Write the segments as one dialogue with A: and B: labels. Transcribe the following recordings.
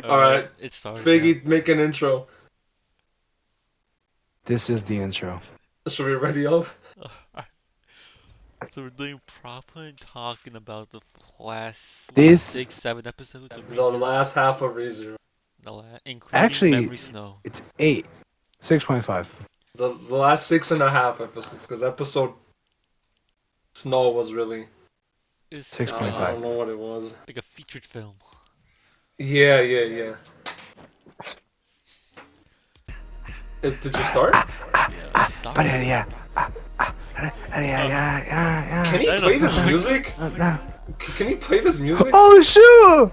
A: Alright,
B: It started.
A: Figgy, make an intro.
C: This is the intro.
A: Should we ready up?
B: So we're doing proper and talking about the last
C: This-
B: 6, 7 episodes of
A: The
B: ReZero.
A: last half of ReZero.
B: Including
C: Actually,
B: Memory Snow.
C: It's 8. 6.5.
A: The last 6.5 episodes, because episode Snow was really...
B: It's
A: I
C: 6.5.
A: don't know what it was.
B: like a featured film.
A: Yeah. Did you start?
B: Yeah, stop.
A: Can you play this music? Can you play this music?
C: Oh shoot!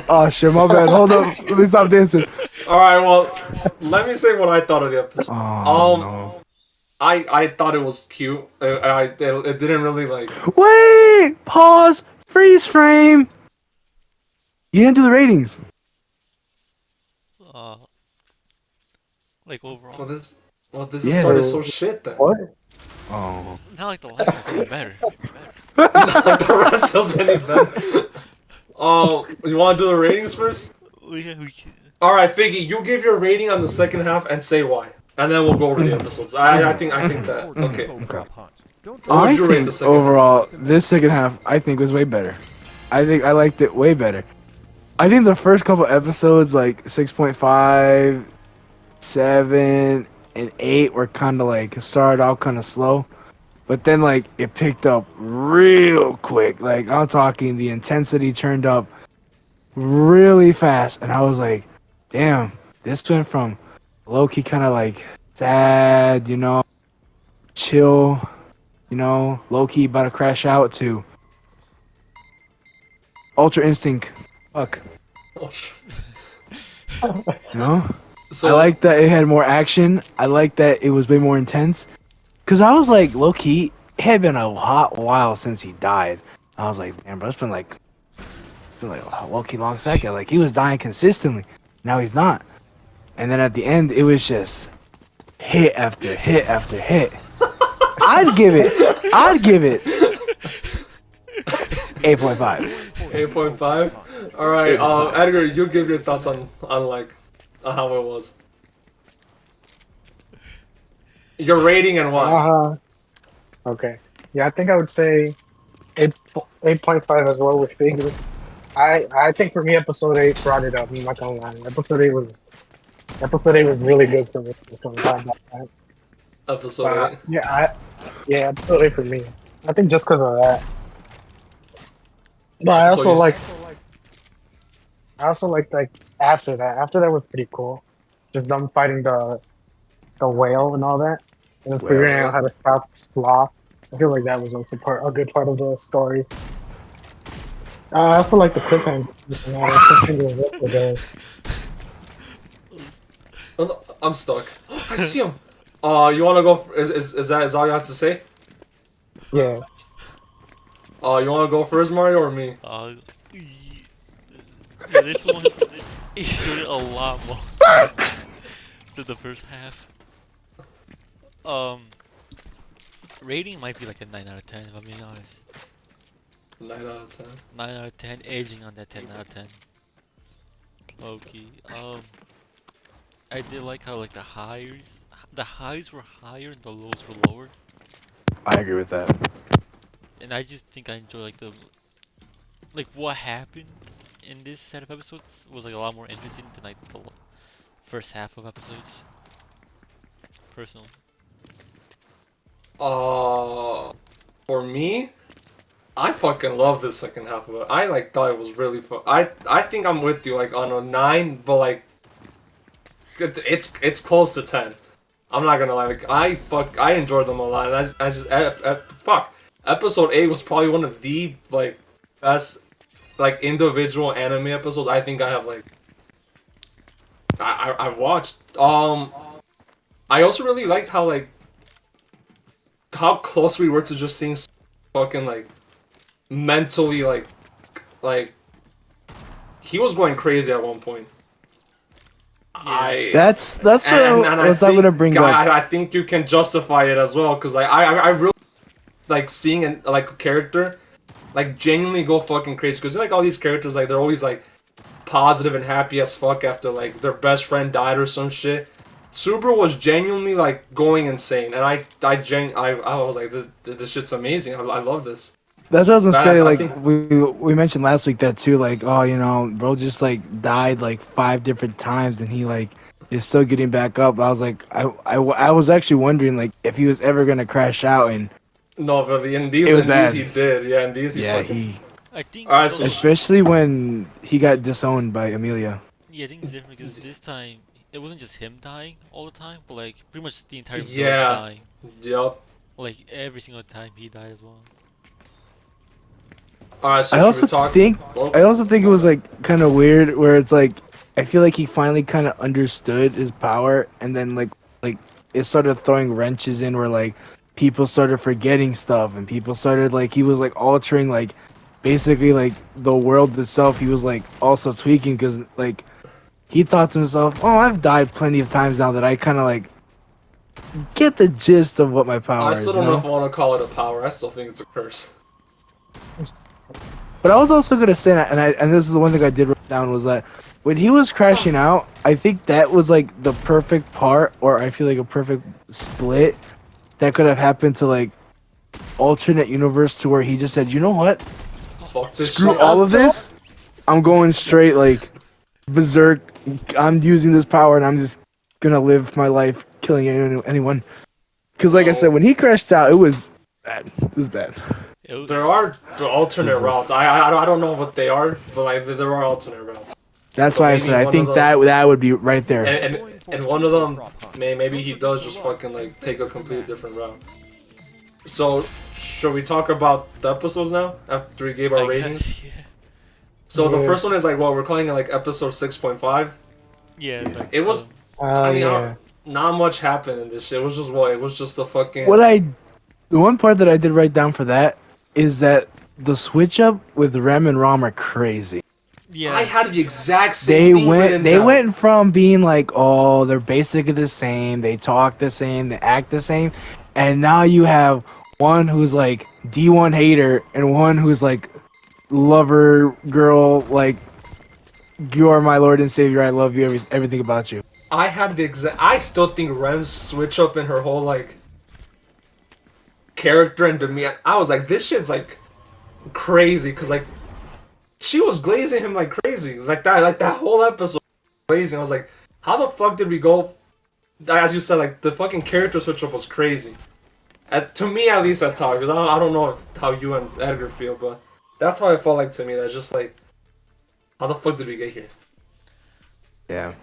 C: Oh shit, my bad. Hold up. Let me stop dancing.
A: Alright, well, let me say what I thought of the episode.
C: Oh no.
A: I thought it was cute. It didn't really like...
C: Wait! Pause! Freeze frame! You didn't do the ratings.
B: Like overall.
A: Well, this
C: Yeah.
A: started so shit then.
D: What?
C: Oh.
B: Not like the last one's any better.
A: Not the rest was any better. Oh, you want to do the ratings first?
B: We can.
A: Alright, Figgy, you give your rating on the second half and say why. And then we'll go over the episodes. I think that. Okay. What would
C: I
A: you rate the
C: think
A: second half?
C: overall, this second half, I think was way better. I think I liked it way better. I think the first couple episodes, like 6.5, 7, and 8, were kind of like started out kind of slow, but then like it picked up real quick. Like I'm talking, the intensity turned up really fast, and I was like, "Damn, this went from low key kind of like sad, chill, low key about to crash out to Ultra Instinct, fuck, you know."
A: So,
C: I like that it had more action. I like that it was way more intense. Cause I was like, low key, it had been a hot while since he died. I was like, damn, bro, it's been like a low key long second. Like he was dying consistently. Now he's not. And then at the end, it was just hit after hit after hit. I'd give it 8.5.
A: 8.5? Alright,
C: 8.5.
A: Edgar, you give your thoughts on how it was. Your rating and why.
D: Okay. Yeah, I think I would say 8.5 as well with figures. I think for me episode 8 brought it up. I'm not gonna lie. Episode 8 was really good for me.
A: Episode 8.
D: Yeah, episode 8 for me. I think just because of that. But I
A: So
D: also like after that. After that was pretty cool. Just them fighting the whale and all that, and then figuring out how to stop Sloth. I feel like that was also a good part of the story. I also like the cliffhanger.
A: Oh, no, I'm stuck. I see him. You wanna go? Is that all you have to say?
D: Yeah.
A: You wanna go first, Mario, or me?
B: Yeah, this one it showed a lot more than the first half. Rating might be like a 9 out of 10 if I'm being honest.
A: 9 out of 10.
B: 9 out of 10, aging on that 10 out of 10. Okay. I did like how like the highs were higher and the lows were lower.
C: I agree with that.
B: And I just think I enjoy like what happened in this set of episodes was like a lot more interesting than like the first half of episodes. Personally.
A: For me, I fucking love this second half of it. I like thought it was really fun. I think I'm with you like on a 9, but like it's close to 10. I'm not gonna lie. Like I enjoyed them a lot. And I just episode 8 was probably one of the like best like individual anime episodes I think I have like I've watched. I also really liked how close we were to just seeing fucking like mentally like he was going crazy at one point.
C: That's what I'm gonna bring up.
A: I think you can justify it as well because I really like seeing like a character like genuinely go fucking crazy because like all these characters like they're always like positive and happy as fuck after like their best friend died or some shit. Subaru was genuinely like going insane, and I was like, this shit's amazing. I love this.
C: That's what I was gonna
A: But
C: say.
A: I
C: Like
A: think
C: we mentioned last week that too. Like, oh, bro just like died like 5 different times, and he like is still getting back up. I was like, I was actually wondering like if he was ever gonna crash out, and
A: no, but in
C: it was
A: these
C: bad.
A: he did. Yeah, in these he
C: Yeah,
A: fucking.
B: I think
A: Alright,
B: it's
A: so
B: also
C: especially when he got disowned by Amelia.
B: yeah, I think it's different because this time it wasn't just him dying all the time, but like pretty much the entire village
A: yeah,
B: dying.
A: yup.
B: Like every single time he died as well.
A: Alright, so
C: I
A: should we
C: also
A: talk?
C: think
A: Oh,
C: I also think it
A: my
C: was
A: bad.
C: like kind of weird where it's like I feel like he finally kind of understood his power, and then like it started throwing wrenches in where like people started forgetting stuff, and people started like he was like altering like basically like the world itself. He was like also tweaking because like he thought to himself, oh, I've died plenty of times now that I kind of like get the gist of what my
A: I
C: power
A: still
C: is,
A: don't know if I want to call it a power. I still think it's a curse.
C: But I was also gonna say that, and this is the one thing I did write down was that when he was crashing out, I think that was like the perfect part, or I feel like a perfect split that could have happened to like alternate universe to where he just said, you know what,
A: Fuck this
C: screw
A: shit.
C: all of this, I'm going straight like berserk. I'm using this power, and I'm just gonna live my life killing anyone. Because like I said,
A: Oh,
C: when he crashed out, it was bad. It was bad.
A: there are the alternate
C: Jesus.
A: routes. I don't know what they are, but like there are alternate routes.
C: That's
A: So
C: why I
A: maybe
C: said I
A: one of
C: think
A: them,
C: that would be right there.
A: and one of them, maybe he does just fucking like take a completely different route. So, should we talk about the episodes now after we gave our
B: I
A: ratings?
B: guess, yeah.
A: So the
D: Yeah.
A: first one is like we're calling it like episode 6.5.
B: Yeah, like
A: It was, I mean, not much happened in this shit. It was just what? It was just the fucking.
C: The one part that I did write down for that is that the switch up with Rem and Rom are crazy.
B: yeah.
A: I had the exact same thing written
C: They
A: down.
C: went from being like, oh, they're basically the same, they talk the same, they act the same, and now you have one who's like D1 hater and one who's like lover girl, like you are my lord and savior, I love you, everything about you.
A: I had the exact. I still think Rem's switch up in her whole like character and demeanor. I was like, this shit's like crazy because like she was glazing him like crazy, like that whole episode was glazing. I was like, how the fuck did we go? As you said, like the fucking character switch up was crazy. To me, at least, that's how. Because I don't know how you and Edgar feel, but that's how it felt like to me. That's just like, how the fuck did we get here?
C: Yeah.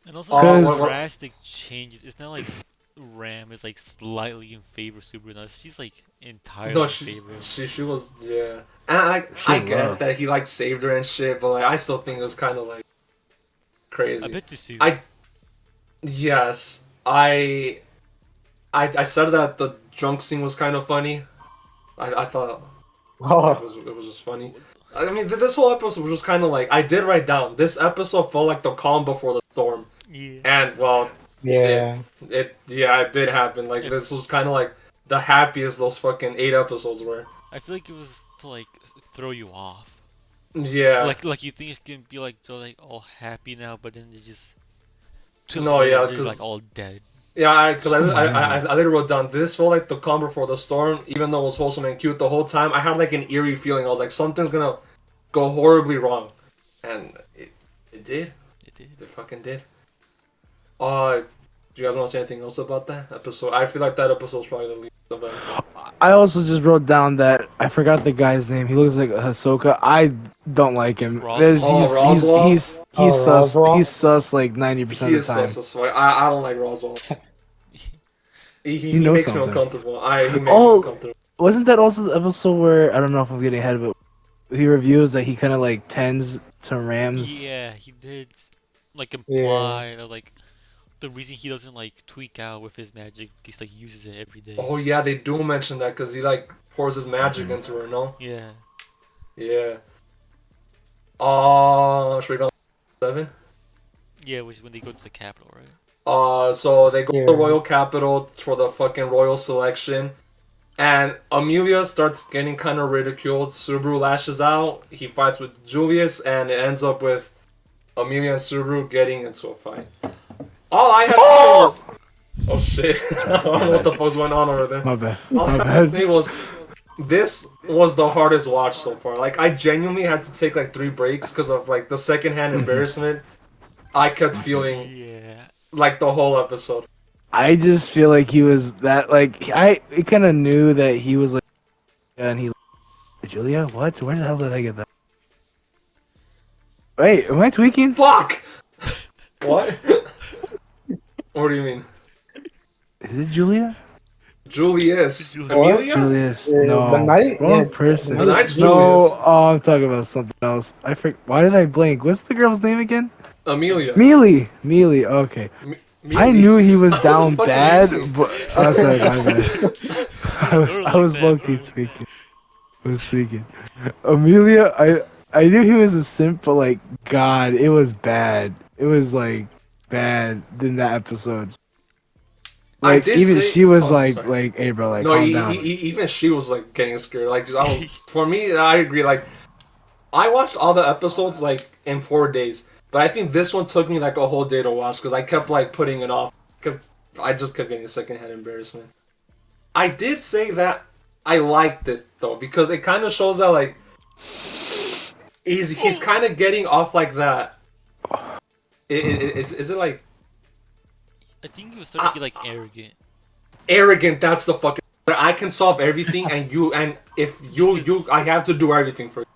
B: And also
A: What-
B: drastic changes. It's not like Ram is like slightly in favor of Super. No, she's like entirely
A: No,
B: in
A: she,
B: favor.
A: she was, yeah. And I
C: in
A: get
C: love.
A: that he like saved her and shit, but like I still think it was kind of like crazy.
B: I bet you see.
A: Yes, I said that the drunk scene was kind of funny. I thought it was just funny. I mean, this whole episode was just kind of like I did write down. This episode felt like the calm before the storm,
B: Yeah.
A: and well,
D: Yeah.
A: it did happen. Like this was kind of like the happiest those fucking 8 episodes were.
B: I feel like it was to like throw you off.
A: Yeah.
B: Like you think it's gonna be like they're like all happy now, but then they just
A: No, yeah,
B: they're
A: 'cause-
B: like all dead.
A: Yeah, because I
C: Yeah.
A: literally wrote down this felt like the calm before the storm, even though it was wholesome and cute the whole time. I had like an eerie feeling. I was like, something's gonna go horribly wrong, and it did.
B: It did.
A: It fucking did. Do you guys want to say anything else about that episode? I feel like that episode's probably the least of them.
C: I also just wrote down that I forgot the guy's name. He looks like Hisoka. I don't like him.
B: Roswell?
C: He's sus.
D: Roswell?
C: He's sus like 90%
A: He
C: of
A: is
C: the time.
A: sus as fuck. I don't like Roswell. He
C: knows
A: makes
C: something.
A: me uncomfortable. He makes me
C: Oh.
A: uncomfortable.
C: Wasn't that also the episode where I don't know if I'm getting ahead of it? He reviews that he kind of like tends to Rams.
B: Yeah, he did like imply that like the reason he doesn't like tweak out with his magic, he's like uses it every day.
A: Oh yeah, they do mention that because he like pours his magic into her. No.
B: Yeah.
A: Yeah. Should we go 7?
B: Yeah, which is when they go to the capital, right?
A: So they go to the
D: Yeah.
A: royal capital for the fucking royal selection. And Amelia starts getting kind of ridiculed. Subaru lashes out. He fights with Julius, and it ends up with Amelia and Subaru getting into a fight. All I had to say was, "Oh shit!" I don't know what the fuck's going on over there.
C: My bad.
A: All
C: My
A: I had to
C: bad.
A: say was, this was the hardest watch so far. Like I genuinely had to take like 3 breaks because of like the secondhand embarrassment I kept feeling
B: Yeah.
A: like the whole episode.
C: I just feel like he was that like I kind of knew that he was like and he Julia. What? Where the hell did I get that? Wait, am I tweaking?
A: Fuck. What? What do you mean?
C: Is it Julia?
A: Julius.
B: Julius.
A: Amelia?
C: Julius.
D: The
C: No,
D: night,
C: wrong
D: yeah,
C: person.
A: The Knight's
C: No,
A: Julius.
C: oh, I'm talking about something else. Why did I blank? What's the girl's name again?
A: Amelia.
C: Mealy. Mealy. Okay. I
A: Mealy.
C: knew he was
A: What the
C: down
A: fuck is
C: bad,
A: Mealy?
C: but I was like, my bad. I was low key
B: tweaking.
C: tweaking. I was tweaking. Amelia, I knew he was a simp, but like, God, it was bad. It was like bad in that episode.
A: I
C: Like
A: did
C: even
A: say-
C: she was
A: oh,
C: like,
A: sorry.
C: hey bro, like
A: No,
C: calm down.
A: even she was like getting scared. Like for me, I agree. Like I watched all the episodes like in 4 days, but I think this one took me like a whole day to watch because I kept like putting it off. I just kept getting secondhand embarrassment. I did say that I liked it though because it kind of shows that like he's kind of getting off like that. Is it like
B: I think he was starting to get like arrogant.
A: arrogant? That's the fucking. I can solve everything, and if you, I have to do everything for you.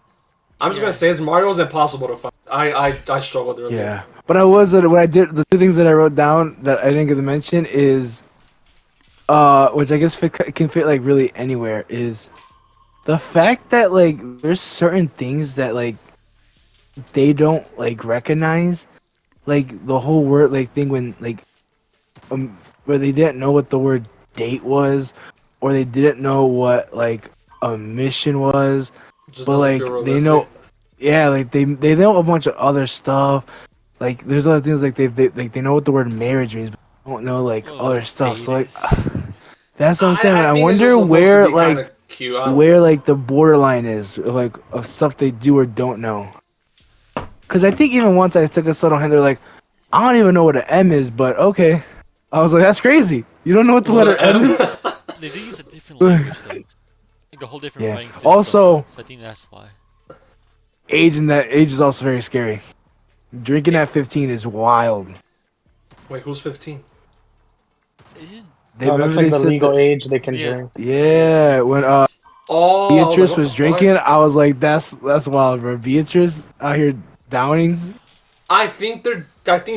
A: I'm just
B: Yeah.
A: gonna say, it's Mario's impossible to find. I struggled there.
C: Yeah, but I was what I did. The 2 things that I wrote down that I didn't get to mention is, which I guess can fit like really anywhere is the fact that like there's certain things that like they don't like recognize, like the whole word like thing when like where they didn't know what the word date was, or they didn't know what like a mission was,
A: Just
C: but
A: doesn't
C: like
A: feel
C: they
A: realistic.
C: know, yeah, like they know a bunch of other stuff. Like there's other things like they know what the word marriage means, but they don't know like
B: Oh,
C: other
B: like
C: stuff. So like
B: status.
C: that's what I'm saying. I
A: think it's just
C: wonder
A: supposed
C: where
A: to be
C: like
A: kinda cute. I don't
C: where
A: know.
C: like the borderline is like of stuff they do or don't know. Because I think even once I took a subtle hint, they're like, I don't even know what an M is, but okay. I was like, that's crazy. You don't know what the letter M is?
B: They think it's a different language though. Like a whole different
C: Yeah.
B: writing system.
C: Also-
B: so I think that's why.
C: Age is also very scary. Drinking at 15 is wild.
A: Wait, who's 15?
B: Isn't
C: They
D: Oh, that's
C: remember
D: like
C: they
D: the
C: said
D: legal
C: that,
D: age they can
B: Yeah.
D: drink.
C: yeah, when
A: Oh,
C: Beatrice
A: what
C: was
A: the
C: drinking,
A: fuck?
C: I was like, that's wild, bro. Beatrice out here downing.
A: I think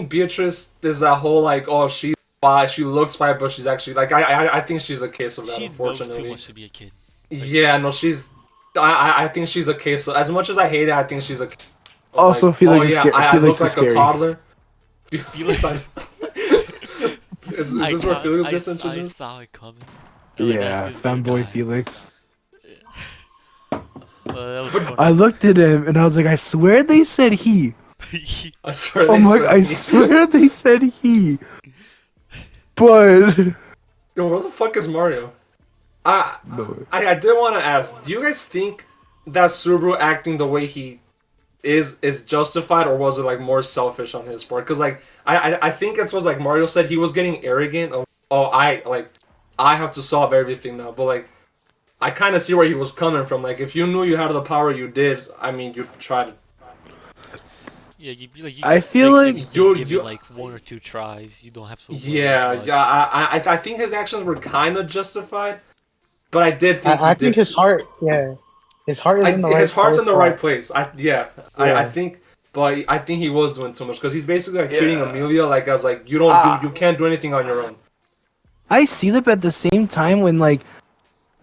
A: Beatrice is that whole like, oh, she's fine, she looks fine, but she's actually like, I think she's a case of that,
B: she knows too
A: unfortunately.
B: much to be a kid?
A: Yeah, no, she's. I think she's a case. As much as I hate it, I think she's a. Case of,
C: Also,
A: like,
C: Felix
A: oh
C: is
A: yeah,
C: scary.
A: I
C: Felix
A: look
C: is
A: like a
C: scary.
A: toddler.
B: Felix-
A: Is this where Felix gets
B: I
A: introduced?
B: saw it coming. I was like,
C: Yeah,
B: that's gonna be your
C: fanboy
B: guy.
C: Felix.
B: That was funny.
C: I looked at him and I was like, I swear they said he.
A: I swear.
C: I'm
A: they
C: like,
A: said
C: I
A: me.
C: swear they said he. But
A: Yo, where the fuck is Mario?
C: no.
A: I did want to ask. Do you guys think that Subaru acting the way he is justified, or was it like more selfish on his part? Because like I think it's what like Mario said, he was getting arrogant. Of, oh, I have to solve everything now. But like I kind of see where he was coming from. Like if you knew you had the power, you did. I mean, you tried.
B: Yeah, you'd be like,
C: I feel like
B: you
A: you-
B: give
A: you-
B: it like 1 or 2 tries. You don't have to. worry
A: Yeah,
B: much.
A: yeah. I think his actions were kind of justified, but I did think
D: I
A: he
D: think
A: did.
D: his heart, yeah, his heart is in the right.
A: His heart's in the right
D: place.
A: place. I
D: Yeah.
A: think, but I think he was doing too much because he's basically like treating
C: Yeah.
A: Amelia like as like you don't
C: Ah.
A: you can't do anything on your own.
C: I see that, but at the same time, when like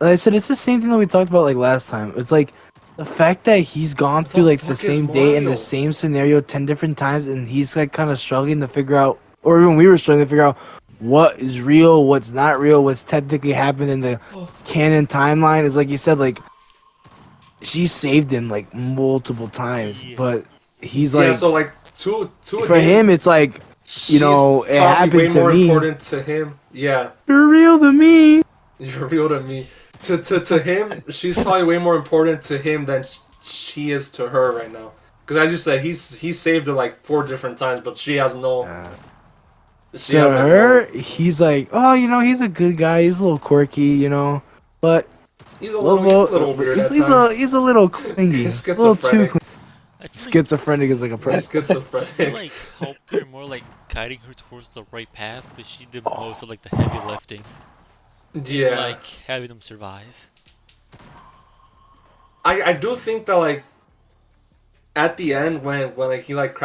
C: I said, it's the same thing that we talked about like last time. It's like the fact that he's gone
A: What
C: through
A: the
C: like the
A: fuck is
C: same day and
A: Mario?
C: the same scenario 10 different times, and he's like kind of struggling to figure out, or even we were struggling to figure out what is real, what's not real, what's technically happened in the canon timeline. Is like you said, like she saved him like multiple times,
B: Yeah.
C: but he's
A: Yeah,
C: like
A: so like to
C: for him, it's like
A: she's
C: know, it
A: probably
C: happened
A: way
C: to
A: more
C: me.
A: important to him. Yeah,
C: you're real to me.
A: you're real to me. to him, she's probably way more important to him than she is to her right now. Because as you said, he saved her like 4 different times, but she has no. She
C: To
A: has like
C: her,
A: no.
C: he's like, oh, he's a good guy. He's a little quirky, but
A: He's a little
C: but
A: weird
C: he's
A: at times.
C: he's a little clingy,
A: He's
C: a little too
A: schizophrenic.
B: I feel like
C: schizophrenic is like a
A: He's
C: person.
B: he
A: schizophrenic.
B: like helped her more like guiding her towards the right path, but she did
C: Oh.
B: most of like the heavy lifting and
A: Yeah,
B: like having them survive.
A: I do think that like at the end when like he like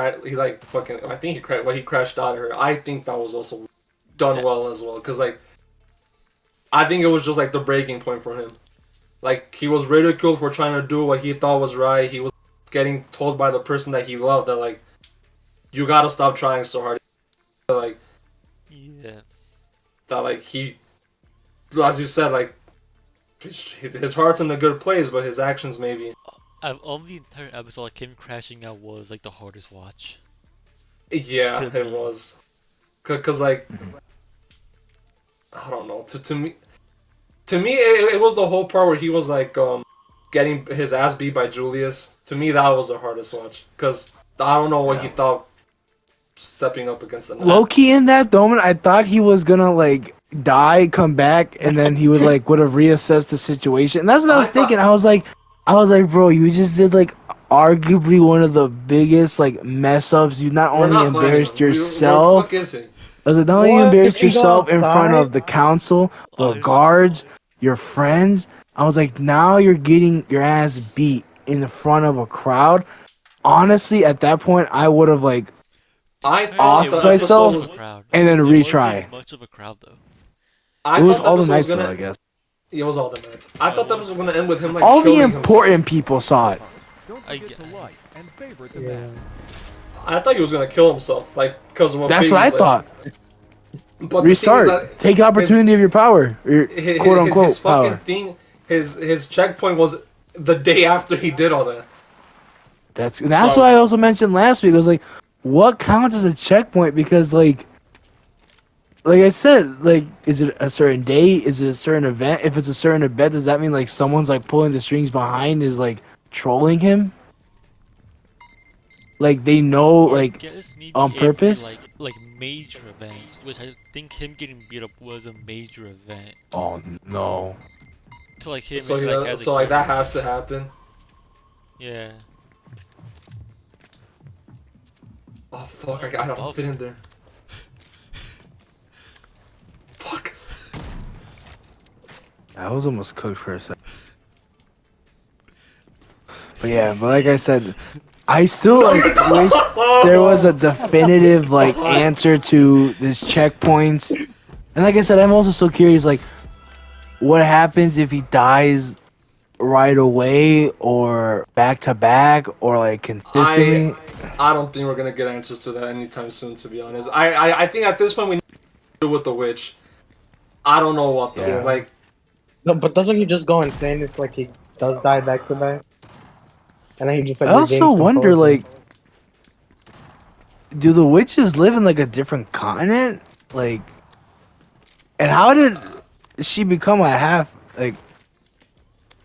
A: fucking I think he crashed out of her. I think that was also done
B: That-
A: well as well because like I think it was just like the breaking point for him. Like he was ridiculed for trying to do what he thought was right. He was getting told by the person that he loved that like you gotta stop trying so hard. Like
B: Yeah.
A: that like he, as you said, like his heart's in a good place, but his actions maybe.
B: On the entire episode, like him crashing out was like the hardest watch.
A: Yeah,
B: To
A: it
B: me.
A: was. Cause like I don't know. To me, it was the whole part where he was like getting his ass beat by Julius. To me, that was the hardest watch. Cause I don't know what he thought stepping up against the
C: Low key in that moment, I thought he was gonna like die, come back, and then he would have reassessed the situation. And that's what I was thinking. I was like, bro, you just did like arguably one of the biggest like mess ups. You not
A: We're
C: only
A: not finding
C: embarrassed
A: him. Where the
C: yourself.
A: fuck is he?
C: I was like, not only you
D: What?
C: embarrassed
D: Did he go
C: yourself in front
D: outside?
C: of the council, the
B: I-
C: guards, your friends. I was like, now you're getting your ass beat in the front of a crowd. Honestly, at that point, I would have like
A: I
B: Apparently
A: thought
C: off
A: the
B: it wasn't
A: episode
B: much
C: myself
B: of
A: was.
B: a crowd.
C: and then
B: It
C: retry.
B: wasn't much of a crowd though.
A: I
C: It was
A: thought the
C: all the
A: episode was
C: knights
A: gonna.
C: though, I guess.
A: It was all the nights. I thought the episode was gonna end with him like
C: All the
A: killing
C: important people saw it.
B: I get.
D: Yeah.
A: I thought he was gonna kill himself, like because of what.
C: That's
A: Piggy
C: what I
A: said.
C: thought.
A: But
C: Restart.
A: The thing is that
C: Take opportunity of your power, your quote unquote
A: his fucking
C: power.
A: thing, his checkpoint was the day after he did all that.
C: That's
A: So-
C: what I also mentioned last week. I was like, what counts as a checkpoint? Because like I said, like, is it a certain day? Is it a certain event? If it's a certain event, does that mean like someone's like pulling the strings behind is like trolling him? Like they know,
B: Or I
C: like
B: guess maybe
C: on
B: every,
C: purpose?
B: like major events, which I think him getting beat up was a major event.
C: Oh no.
B: To like him,
A: So
B: like as a
A: so like
B: kid.
A: that had to happen.
B: Yeah.
A: Oh fuck! I don't fit in there. Fuck.
C: I was almost cooked for a second. But yeah, but like I said, I still like wish there was a definitive like answer to this checkpoints. And like I said, I'm also so curious, like, what happens if he dies right away or back to back or like consistently?
A: I don't think we're gonna get answers to that anytime soon. To be honest, I think at this point we need to do with the witch. I don't know what the
C: Yeah.
A: like.
D: No, but doesn't he just go insane if like he does die back to back? And then he just like
C: I also
D: regains
C: wonder,
D: composure?
C: like, do the witches live in like a different continent? Like, and how did she become a half like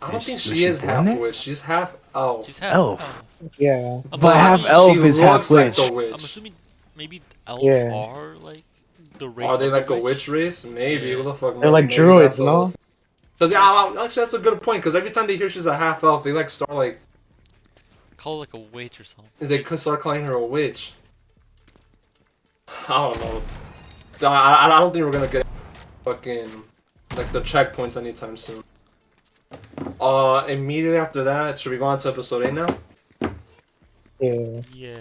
A: I don't
C: Is
A: think
C: she-
A: she
C: was
A: is
C: she
A: half
C: born there?
A: witch. She's half elf.
B: She's half
C: Elf.
D: Yeah.
C: But half
B: assuming-
C: elf
A: she
C: is half
A: looks like
C: witch.
A: the
B: I'm
A: witch.
B: assuming maybe elves
D: Yeah.
B: are like the race.
A: Are they
B: of
A: like
B: the
A: a witch race? Maybe.
B: Yeah.
A: Who the fuck?
D: They're like
A: maybe
D: druids,
A: that's
D: no?
A: Because yeah, actually that's a good point. Because every time they hear she's a half elf, they like start like
B: Call it like a witch or something.
A: they could start calling her a witch. I don't know. I don't think we're gonna get fucking like the checkpoints anytime soon. Immediately after that, should we go on to episode 8 now?
D: Yeah.
B: Yeah.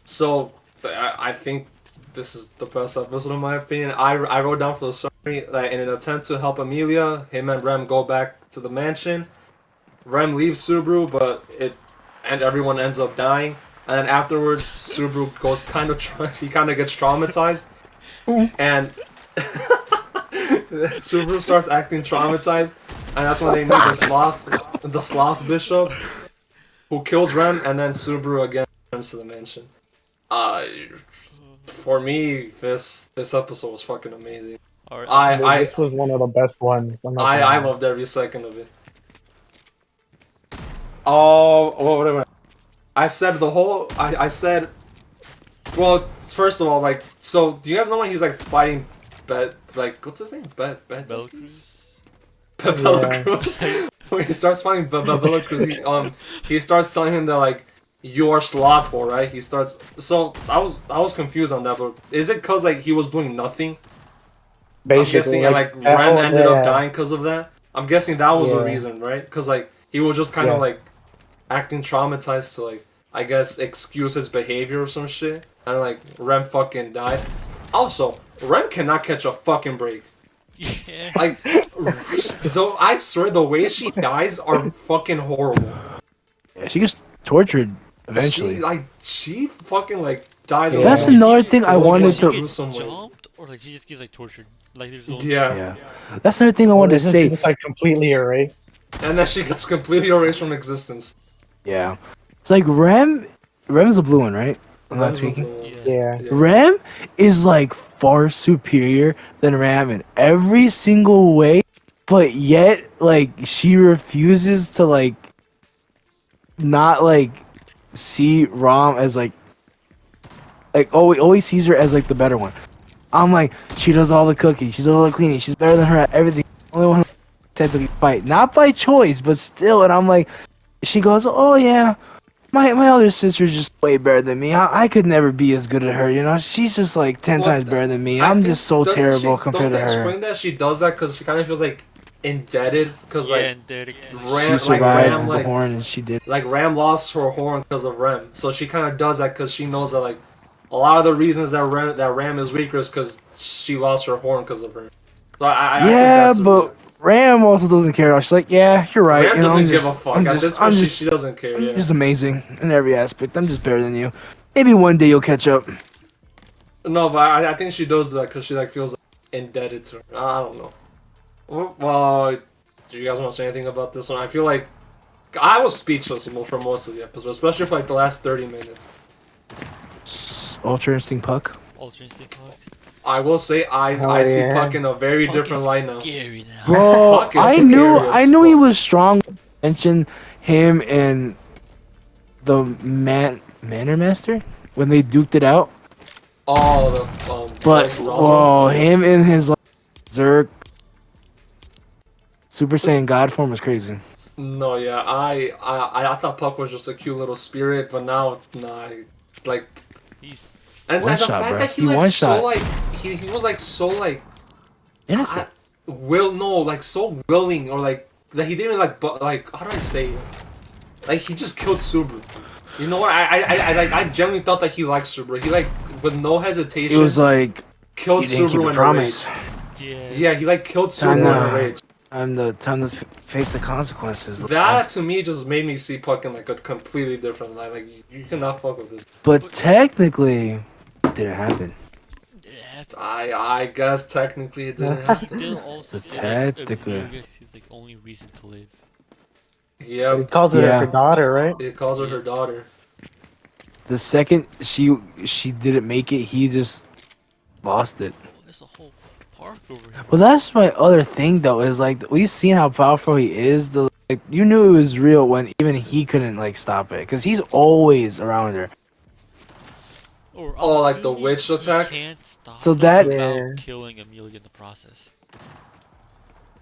A: So I think this is the best episode in my opinion. I wrote down for the summary that in an attempt to help Amelia, him and Rem go back to the mansion. Rem leaves Subaru, but and everyone ends up dying. And then afterwards, Subaru goes he kind of gets traumatized, and Subaru starts acting traumatized, and that's when they meet the sloth bishop, who kills Rem, and then Subaru again returns to the mansion. For me, this episode was fucking amazing.
B: Alright,
A: I
D: This was one of the best ones. I'm not gonna
A: I
D: lie.
A: loved every second of it. Oh, whatever. I said the whole. I said. Well, first of all, like, so do you guys know when he's like fighting, like what's his name?
B: Bella Cruz.
A: Bella
D: Yeah.
A: Cruz. When he starts fighting Bella Cruz, he starts telling him that like you are slothful, right? He starts. So I was confused on that, but is it cause like he was doing nothing? I'm
D: Basically,
A: guessing and like
D: that
A: Rem
D: whole
A: ended up dying because of that. I'm guessing that was the
D: Yeah.
A: reason, right? Because like he was just kind of
D: Yeah.
A: like acting traumatized to like I guess excuse his behavior or some shit, and like Rem fucking died. Also, Rem cannot catch a fucking break.
B: Yeah.
A: Like, though I swear the way she dies are fucking horrible.
C: Yeah, she gets tortured eventually.
A: She fucking like dies
D: Yeah.
A: of
C: That's
A: the most
C: another thing I wanted
B: she
C: to.
B: get
A: gruesome ways.
B: jumped or like she just gets like tortured. Like there's no.
A: Yeah.
C: Yeah, that's another thing I
D: Or
C: wanted to
D: isn't she
C: say.
D: just like completely erased?
A: And then she gets completely erased from existence.
C: Yeah, it's like Rem's the blue one, right? I'm not
A: Rem's the
C: tweaking.
A: blue one.
B: Yeah.
A: Yeah.
C: Rem is like far superior than Ram in every single way, but yet like she refuses to like not like see Ram as like always sees her as like the better one. I'm like, she does all the cooking, she does all the cleaning, she's better than her at everything. Only one who technically fight, not by choice, but still. And I'm like, she goes, oh yeah, my other sister's just way better than me. I could never be as good at her, you know. She's just like 10
A: Well,
C: times better than me.
A: I
C: I'm
A: think-
C: just so
A: doesn't
C: terrible
A: she,
C: compared
A: don't
C: to
A: they
C: her.
A: explain that she does that because she kind of feels like indebted because
B: Yeah,
A: like
B: and dedicated.
A: Ram,
C: She survived
A: Ram,
C: the
A: like
C: horn, and she did.
A: like Ram lost her horn because of Rem, so she kind of does that because she knows that like a lot of the reasons that Ram is weaker is because she lost her horn because of her. So I think
C: Yeah,
A: that's
C: but Ram also doesn't care. She's like, yeah, you're right.
A: Ram
C: You know,
A: doesn't
C: I'm
A: give
C: just,
A: a fuck.
C: I'm
A: At
C: just,
A: this
C: I'm
A: point,
C: just,
A: she doesn't care.
C: I'm
A: Yeah.
C: just amazing in every aspect. I'm just better than you. Maybe one day you'll catch up.
A: No, but I think she does that because she like feels like, indebted to her. I don't know. Well, do you guys want to say anything about this one? I feel like I was speechless for most of the episode, especially for like the last 30 minutes.
C: Ultra Instinct Puck.
B: Ultra Instinct Puck.
A: I will say I
D: Oh,
A: see
D: yeah.
A: Puck in a very
B: Puck
A: different
B: is
A: light now.
B: scary now.
C: Bro,
A: Puck is
C: I
A: scary as
C: knew he
A: fuck.
C: was strong. Mention him and the Manor Master when they duked it out.
A: Oh, the
C: But
A: Russell.
C: whoa, him in his like, Zerk Super Saiyan God form was crazy.
A: No, yeah, I thought Puck was just a cute little spirit, but now, nah, like,
B: He's
A: and
C: One
A: the
C: shot,
A: fact
C: bro.
A: that he
C: He
A: like
C: one
A: so
C: shot.
A: like he was like so like
C: Innocent.
A: like so willing or like that he didn't like like how do I say it? Like he just killed Subaru. You know what? I genuinely thought that he liked Subaru. He like with no hesitation.
C: It was like
A: killed
C: you didn't keep
A: Subaru
C: a
A: in
C: promise.
A: a rage.
B: yeah.
A: Yeah, he like killed
C: Time
A: Subaru in a
C: to-
A: rage.
C: Time to face the consequences.
A: That to me just made me see Puck in like a completely different light. Like you cannot fuck with this.
C: But technically, it didn't happen.
B: Didn't have to.
A: I guess technically it didn't
B: He
A: happen.
B: did also
C: But
B: say like
C: technically-
B: Amelia is his like only reason to live.
D: He
A: Yep,
D: calls her
C: Yeah.
D: her daughter, right?
A: it calls her her daughter.
C: The second she didn't make it, he just lost it.
B: Oh, there's a whole park over here.
C: Well, that's my other thing though. Is like we've seen how powerful he is. Like, you knew it was real when even he couldn't like stop it because he's always around her.
B: Or,
A: Oh,
B: I'm
A: like the
B: assuming
A: witch
B: he
A: attack?
B: Can't stop
C: So
B: them
C: that-
B: without
D: Yeah.
B: killing Amelia in the process.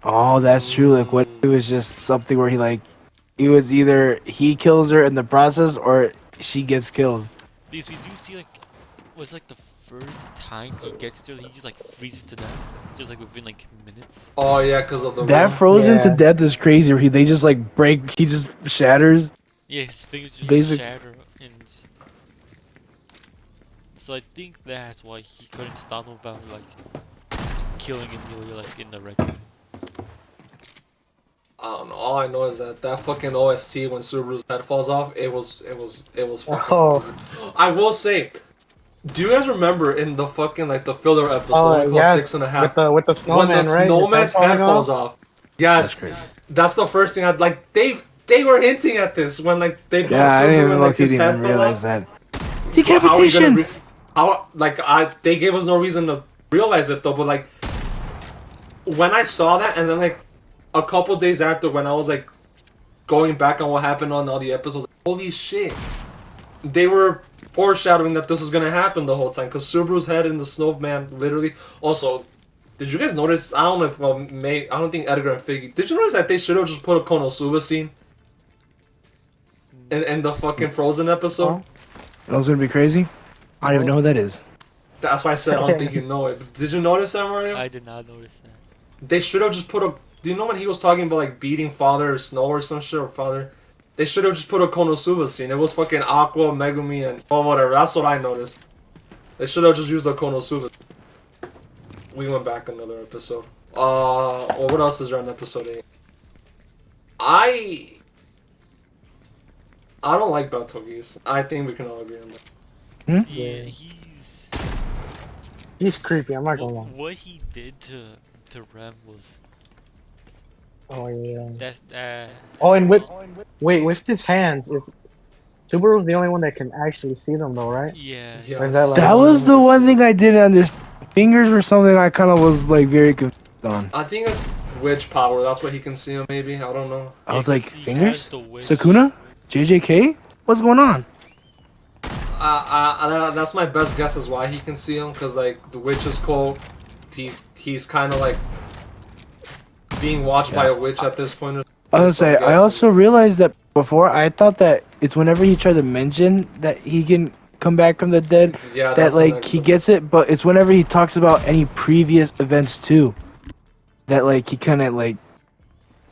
C: Oh, that's true. Like what? It was just something where it was either he kills her in the process or she gets killed.
B: Because we do see like, was like the first time he gets there, he just like freezes to death, just like within like minutes.
A: Oh yeah, because of the
C: That
A: room.
C: frozen to
D: Yeah.
C: death is crazy. Where they just like break. He just shatters.
B: Yeah, his fingers just
C: Basic-
B: shatter, and so I think that's why he couldn't stop him without like killing Amelia like in the record.
A: I don't know. All I know is that fucking OST when Subaru's head falls off, it was fucking
D: Oh.
A: amazing. I will say, do you guys remember in the fucking like the filler episode
D: Oh,
A: called
D: yes.
A: 6.5
D: With the
A: when
D: snowman,
A: the
D: right? His
A: snowman's
D: falling
A: head falls off? Yes,
C: That's crazy.
A: that's the first thing I'd like. They were hinting at this when like they brought
C: Yeah, I
A: Subaru
C: didn't even
A: and,
C: look.
A: like,
C: He
A: his
C: didn't
A: head
C: even
A: fell
C: realize
A: off.
C: that.
A: How are we
C: Decapitation.
A: how like they gave us no reason to realize it though, but like when I saw that, and then like a couple days after, when I was like going back on what happened on all the episodes, like, holy shit, they were foreshadowing that this was gonna happen the whole time. Cause Subaru's head in the snowman, literally. Also, did you guys notice? I don't know if I don't think Edgar and Figgy. Did you notice that they should have just put a Konosuba scene in the fucking Frozen episode?
C: That was gonna be crazy. I don't even know who that is.
A: That's why I said I don't think you know it. Did you notice that, Mario?
B: I did not notice that.
A: They should have just put a. Do you know when he was talking about like beating Father Snow or some shit or Father? They should have just put a Konosuba scene. It was fucking Aqua, Megumi, and whatever. That's what I noticed. They should have just used a Konosuba. We went back another episode. Well, what else is there in episode 8? I don't like Baltogis. I think we can all agree on that.
B: Yeah,
D: He's creepy. I'm not gonna lie.
B: what he did to Rem was
D: Oh yeah.
B: that's
D: Oh, and with his hands, it's Subaru's the only one that can actually see them, though, right?
B: yeah.
A: Yeah.
D: Or is that, like,
C: That was the one thing I didn't understand. Fingers were something I kind of was like very confused on.
A: I think it's witch power. That's why he can see him. Maybe I don't know.
C: I was
B: Yeah,
C: like,
B: 'cause he
C: fingers?
B: has the wish.
C: Sakuna? JJK? What's going on?
A: That's my best guess is why he can see him. Cause like the witch's cult, he's kind of like being watched by a witch at this point.
C: I was gonna say, I also realized that before, I thought that it's whenever he tried to mention that he can come back from the dead,
A: Yeah,
C: that
A: that's the
C: like
A: next
C: he
A: one.
C: gets it, but it's whenever he talks about any previous events too. That like he kind of like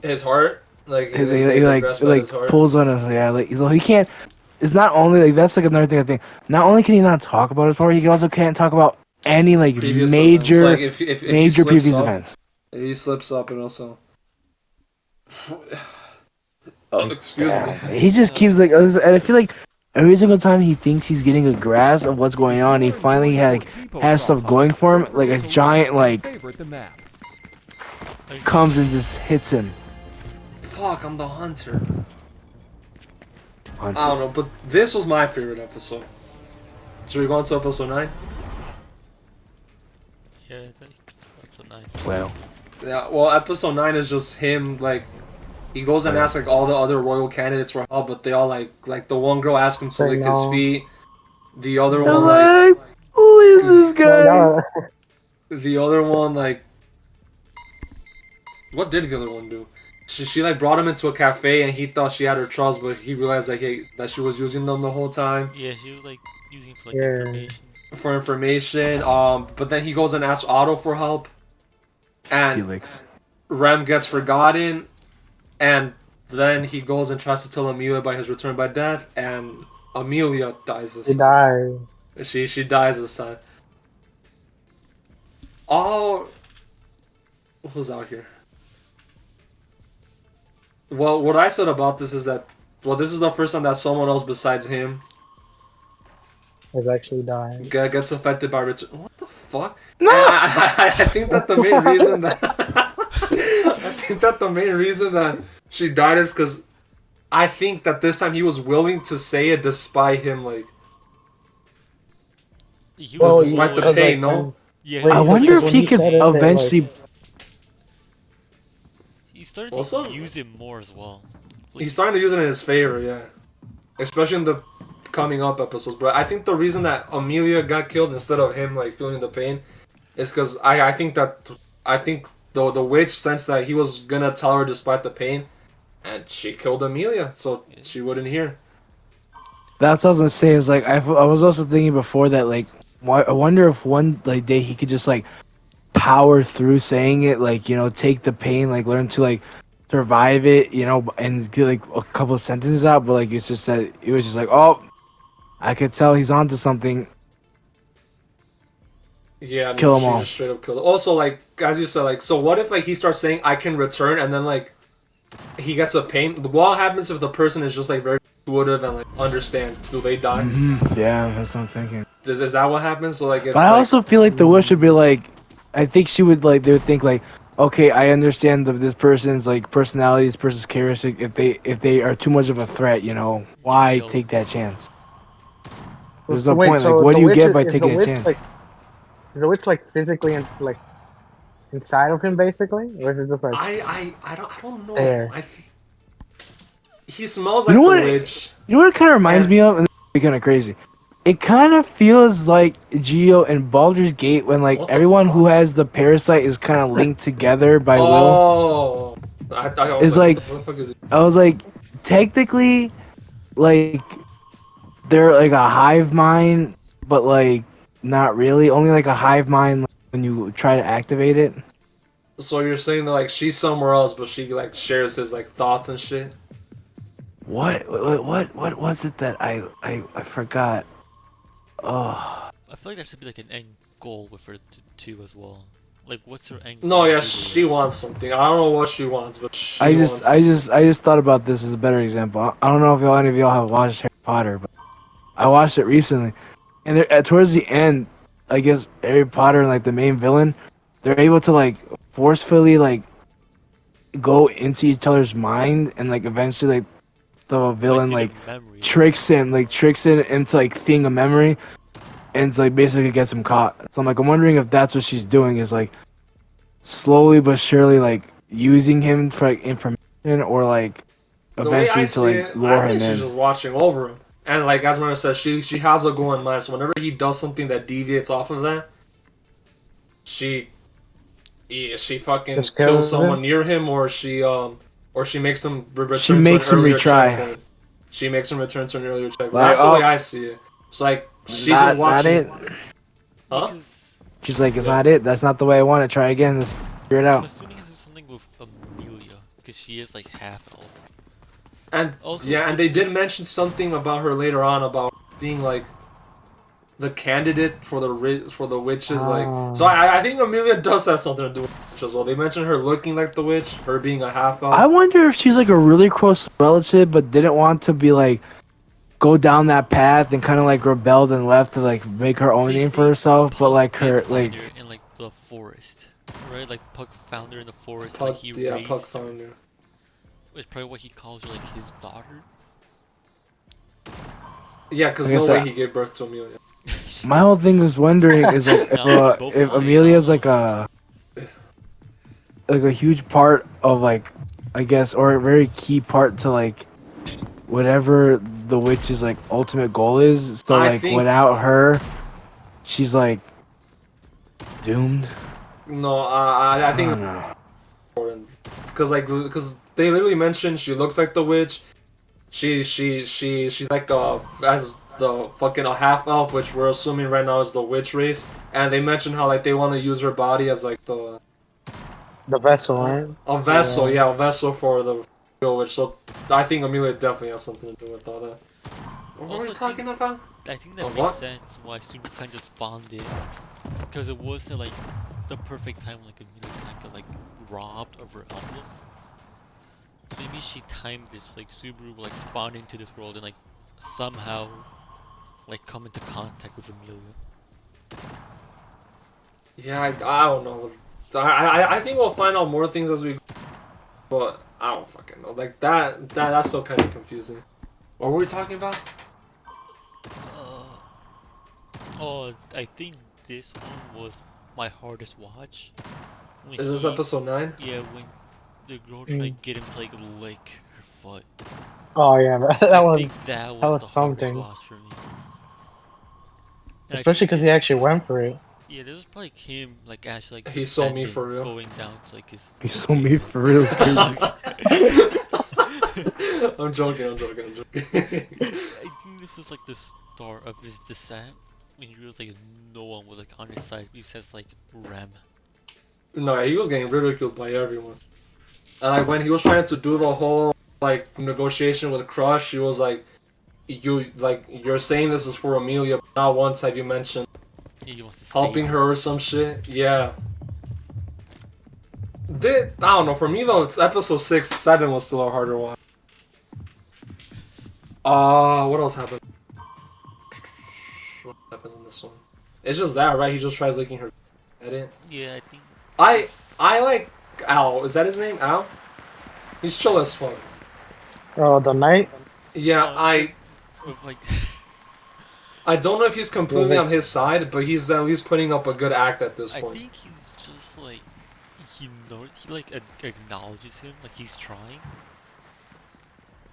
A: His heart, like
C: he,
A: they
C: like
A: grasp at his heart.
C: pulls on us. Yeah, like so he can't. It's not only like that's like another thing I think. Not only can he not talk about his power, he also can't talk about any like
A: Previous
C: major
A: events. Like, if he
C: major
A: slips
C: previous
A: up,
C: events.
A: He slips up and also. Oh, excuse me.
C: He just keeps like, and I feel like every single time he thinks he's getting a grasp of what's going on, he finally has stuff going for him. Like a giant like comes and just hits him.
A: Fuck, I'm the hunter.
C: Hunter.
A: I don't know, but this was my favorite episode. Should we go on to episode 9?
B: Yeah, that's episode 9.
C: Well,
A: Yeah, well, episode 9 is just him, like, he goes and asks, like, all the other royal candidates for help, but they all, like the one girl asked him to
D: Say
A: lick his
D: no.
A: feet. The other
C: I'm
A: one, like,
C: like, who is this guy?
D: No,
A: the other one, like, what did the other one do? She like, brought him into a cafe, and he thought she had her trust, but he realized, like, hey, that she was using them the whole time.
B: Yeah, she was like using for like
D: Yeah.
B: information.
A: For information, but then he goes and asks Otto for help, and
C: Felix.
A: Rem gets forgotten, and then he goes and tries to tell Amelia about his return by death, and Amelia dies this
D: he
A: time.
D: died.
A: She dies this time. Oh, who's out here? Well, what I said about this is that, well, this is the first time that someone else besides him
D: Has actually died.
A: gets affected by return. What the fuck? No! I think that the main reason that I think that the main reason that she died is because I think that this time he was willing to say it despite him, like,
B: He
D: Well,
B: was
A: despite the
D: because,
A: pain,
D: like,
A: no?
B: yeah,
D: Wait,
C: I
D: because
C: wonder if
D: when
C: he
D: he
C: could
D: said it, that,
C: eventually.
B: he started
A: Also-
B: to use it more as well. Like,
A: He's starting to use it in his favor, yeah. Especially in the coming up episodes. But I think the reason that Amelia got killed instead of him, like, feeling the pain is because I think the witch sensed that he was gonna tell her despite the pain, and she killed Amelia, so she wouldn't hear.
C: That's what I was gonna say. Is like I was also thinking before that like I wonder if one like day he could just like power through saying it, like take the pain, like learn to like survive it, and get like a couple of sentences out. But like it's just that it was just like, oh, I could tell he's onto something.
A: Yeah, no,
C: Kill 'em
A: she
C: all.
A: just straight up killed. Also, like as you said, like, so what if like he starts saying I can return, and then like he gets a pain? What happens if the person is just like very intuitive and like understands? Do they die?
C: Yeah, that's what I'm thinking.
A: Is that what happens? So like, if,
C: But I
A: like,
C: also feel like the witch would be like, I think she would like they would think like, okay, I understand this person's like personality, this person's characteristic. If they are too much of a threat, why take that chance? There's no
D: Wait,
C: point.
D: so
C: Like, what
D: the
C: do you
D: witch
C: get
D: is-
C: by
D: is the
C: taking a
D: witch,
C: chance?
D: Like, is the witch like physically and like inside of him, basically, or is it just like
A: I don't know.
D: there?
A: He smells
C: You
A: like
C: know
A: the
C: what?
A: witch.
C: You know what it kind of reminds
A: And-
C: me of? And this is kind of crazy. It kind of feels like Geo and Baldur's Gate when like
A: What the
C: everyone
A: fuck?
C: who has the parasite is kind of linked together by will.
A: Oh, I was
C: It's
A: like,
C: like
A: what the fuck is it?
C: I was like, technically, like they're like a hive mind, but like not really. Only like a hive mind like, when you try to activate it.
A: So you're saying that like she's somewhere else, but she like shares his like thoughts and shit.
C: What was it that I forgot? Oh,
B: I feel like there should be like an end goal with her too as well. Like, what's her end
A: No,
B: goal?
A: yeah,
B: Subaru?
A: she wants something. I don't know what she wants, but she
C: I
A: wants.
C: just thought about this as a better example. I don't know if any of y'all have watched Harry Potter, but I watched it recently, and towards the end, I guess Harry Potter and like the main villain, they're able to like forcefully like go into each other's mind, and like eventually like the villain
B: seeing a
C: like
B: memory.
C: tricks him into like seeing a memory, and it's, like basically gets him caught. So I'm wondering if that's what she's doing is like slowly but surely like using him for like information or like
A: The way I
C: eventually to
A: see
C: like
A: it, I
C: lure him
A: think she's
C: in.
A: just watching over him. And like as Mara says, she has a goal in mind. So whenever he does something that deviates off of that, she she fucking
D: Just
A: kills
D: kills
A: someone
D: him?
A: near him, or she makes him return
C: She
A: to an
C: makes him
A: earlier
C: retry.
A: checkpoint. She makes him return to an earlier checkpoint.
C: Like,
A: That's the way
C: oh,
A: I see it. It's like she's just
C: not
A: watching.
C: it.
A: Huh?
B: Because
C: She's like, it's
A: Yeah.
C: not it. That's not the way I want it. Try again. Let's figure it
B: I'm
C: out.
B: assuming it's something with Amelia, because she is like half elf.
A: And
B: Also,
A: yeah, and they did mention something about her later on about being like the candidate for the witches. Like, so I think Amelia does have something to do with the witch as well. They mentioned her looking like the witch, her being a half elf.
C: I wonder if she's like a really close relative, but didn't want to be like go down that path and kind of like rebelled and left to like make her own
B: they
C: name
B: say
C: for herself. But
B: Puck
C: like
B: did
C: her
B: find
C: like
B: her in like the forest, right? Like Puck found her in the forest, and
A: Puck,
B: like he
A: yeah, Puck
B: raised her.
A: found her.
B: It's probably what he calls her, like his daughter.
A: Yeah, because
C: Like I
A: no way
C: said,
A: he gave birth to Amelia.
C: my whole thing was wondering is like
B: No, we're both
C: if
B: lying.
C: Amelia's
B: I don't know.
C: like a huge part of like I guess or a very key part to like whatever the witch's like ultimate goal is. So
A: I
C: like
A: think
C: without her, she's like doomed.
A: no, I
C: I
A: think
C: don't know.
A: important because they literally mentioned she looks like the witch. She's like as the fucking a half elf, which we're assuming right now is the witch race. And they mentioned how like they want to use her body as like
D: The vessel, right?
A: a vessel,
D: Yeah.
A: yeah, a vessel for the real witch. So I think Amelia definitely has something to do with all that. What were
B: Also,
A: we talking about?
B: I think that
A: Oh,
B: makes
A: what?
B: sense why Super kind of spawned it, because it was like the perfect time like Amelia kind of got like robbed of her emblem. Maybe she timed this like Subaru will like spawn into this world and like somehow like come into contact with Amelia.
A: Yeah, I don't know. I think we'll find out more things as we go, but I don't fucking know. Like that's still kind of confusing. What were we talking about?
B: Oh, I think this one was my hardest watch. When
A: Is this
B: he-
A: episode 9?
B: Yeah, when the girl tried to get him to like lick her foot.
D: Oh yeah, that
B: I
D: was
B: think that
D: was
B: the hardest
D: something.
B: watch for me. And I
D: Especially
B: think
D: because he actually went for it.
B: yeah, this was probably like him like actually like
A: He saw me
B: descending,
A: for real.
B: going down to like his.
C: You so me for real. It's crazy.
A: I'm joking. I'm joking.
B: I think this was like the start of his descent when he realized like no one was like on his side. He says like Rem.
A: No, he was getting ridiculed by everyone. And like when he was trying to do the whole like negotiation with Crush, he was like, you're saying this is for Amelia, but not once have you mentioned
B: Yeah, he wants to
A: helping
B: save
A: her or some shit. Yeah. I don't know. For me though, it's episode 6, 7 was still a harder one. What else happened? What happens in this one? It's just that, right? He just tries licking her. At it.
B: Yeah, I think.
A: I like Al. Is that his name? Al? He's chill as fuck.
D: Oh, the night.
A: Yeah,
B: With like.
A: I don't know if he's completely
D: Yeah,
A: on his side, but he's at least putting up a good act at this
B: I
A: point.
B: think he's just like he like acknowledges him, like he's trying.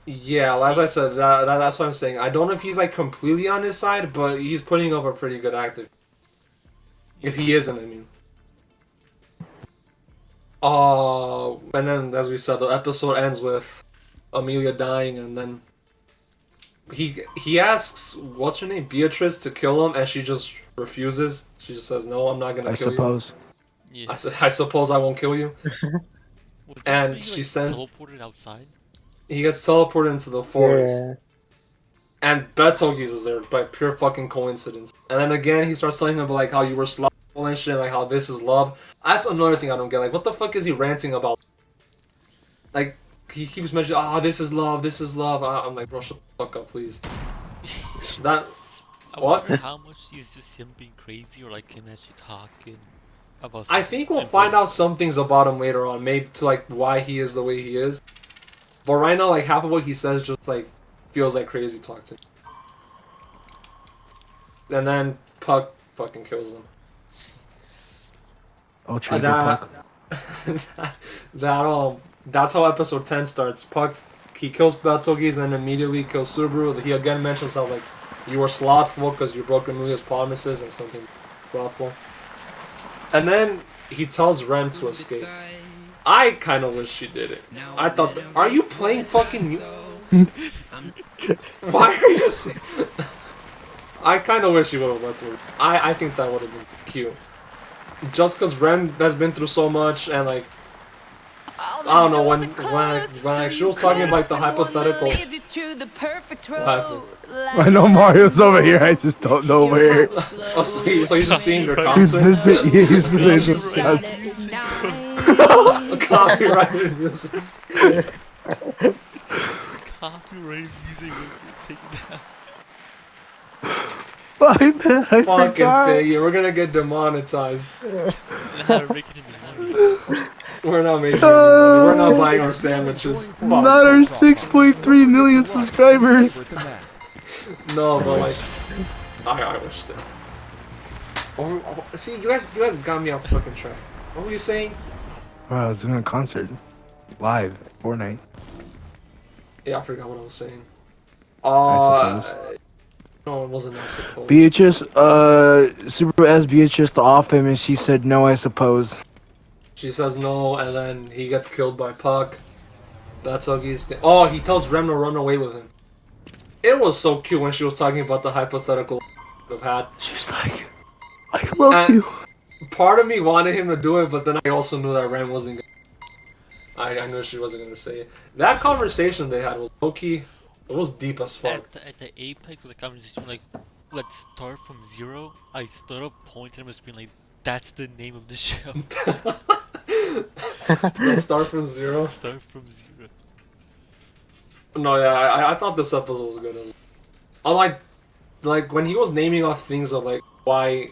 A: Yeah, as I said, that's what I'm saying. I don't know if he's like completely on his side, but he's putting up a pretty good active. If he isn't, I mean. And then as we said, the episode ends with Amelia dying, and then he asks what's her name, Beatrice, to kill him, and she just refuses. She just says, "No, I'm not gonna
C: I
A: kill
C: suppose.
B: Yeah.
A: I suppose I won't kill you."
B: Was
A: And
B: he,
A: she
B: like,
A: sends.
B: teleported outside.
A: He gets teleported into the forest.
D: Yeah.
A: And Betelgeuse is there by pure fucking coincidence. And then again, he starts telling him about, like, how you were slothful and shit, like how this is love. That's another thing I don't get. Like, what the fuck is he ranting about? Like, he keeps mentioning, "Ah, this is love, this is love." I'm like, bro, shut the fuck up, please. That.
B: I
A: What?
B: wonder how much is just him being crazy or like him actually talking about
A: I
B: something
A: think we'll find
B: important.
A: out some things about him later on, maybe to, like, why he is the way he is. But right now, like, half of what he says just, like, feels like crazy talk to me. And then Puck fucking kills him.
C: Oh, trigger Puck.
A: That's how episode 10 starts. Puck, he kills Betelgeuse and then immediately kills Subaru. He again mentions how, like, you were slothful because you broke Amelia's promises and something slothful. And then he tells Ren to escape. I kind of wish she did it. I thought, are you playing fucking Why are you I kind of wish he would have let her. I think that would have been cute. Just because Ren has been through so much and, like, I don't know, when she was talking about the hypothetical. What happened?
C: I know Mario's over here. I just don't know where.
A: Oh, so he's just seeing your
C: He's
A: Thompson?
C: listening. He's listening.
A: Copyrighted music.
B: Copyright music was taken down.
C: My bad. I
A: Fucking
C: forgot.
A: thing. We're gonna get demonetized.
B: Not making any money.
A: We're not making any money. We're not buying our sandwiches. Fuck.
C: Not our 6.3 million subscribers.
A: No, but like, I wish to. See, you guys got me off fucking track. What were you saying?
C: Wow, I was doing a concert live at Fortnite.
A: Yeah, I forgot what I was saying.
C: I suppose.
A: No, it wasn't. I suppose.
C: Beatrice, Super asked Beatrice to off him, and she said no, I suppose.
A: She says no, and then he gets killed by Puck. That's Huggy's. Oh, he tells Rem to run away with him. It was so cute when she was talking about the hypothetical have had.
C: She's like, I love you.
A: Part of me wanted him to do it, but then I also knew that Rem wasn't gonna. I knew she wasn't gonna say it. That conversation they had was low-key. It was deep as fuck.
B: At the apex of the conversation, like, let's start from zero. I stood up, pointed at him, and screamed like, "That's the name of the show."
A: Let's start from zero.
B: Start from zero.
A: No, yeah, I thought this episode was good. Unlike, like when he was naming off things of like why,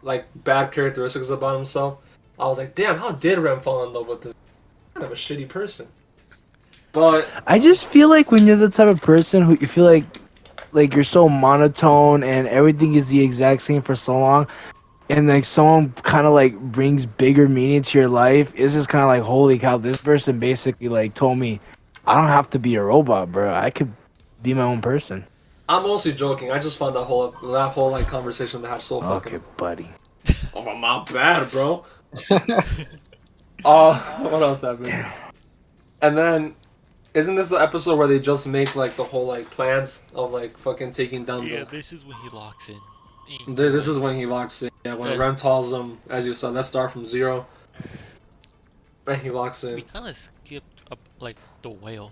A: like bad characteristics about himself, I was like, damn, how did Rem fall in love with this kind of a shitty person? But
C: I just feel like when you're the type of person who you feel like you're so monotone and everything is the exact same for so long, and like someone kind of like brings bigger meaning to your life, it's just kind of like, holy cow, this person basically like told me I don't have to be a robot, bro. I could be my own person.
A: I'm mostly joking. I just found that whole like conversation they had so fucking.
C: Okay, buddy.
A: Oh, I'm not bad, bro. What else happened? And then, isn't this the episode where they just make like the whole like plans of like fucking taking down
B: Yeah,
A: the?
B: this is when he locks in.
A: This is when he locks in. Yeah, when Rem tells him, as you said, let's start from zero. And he locks in.
B: We kind of skipped up like the whale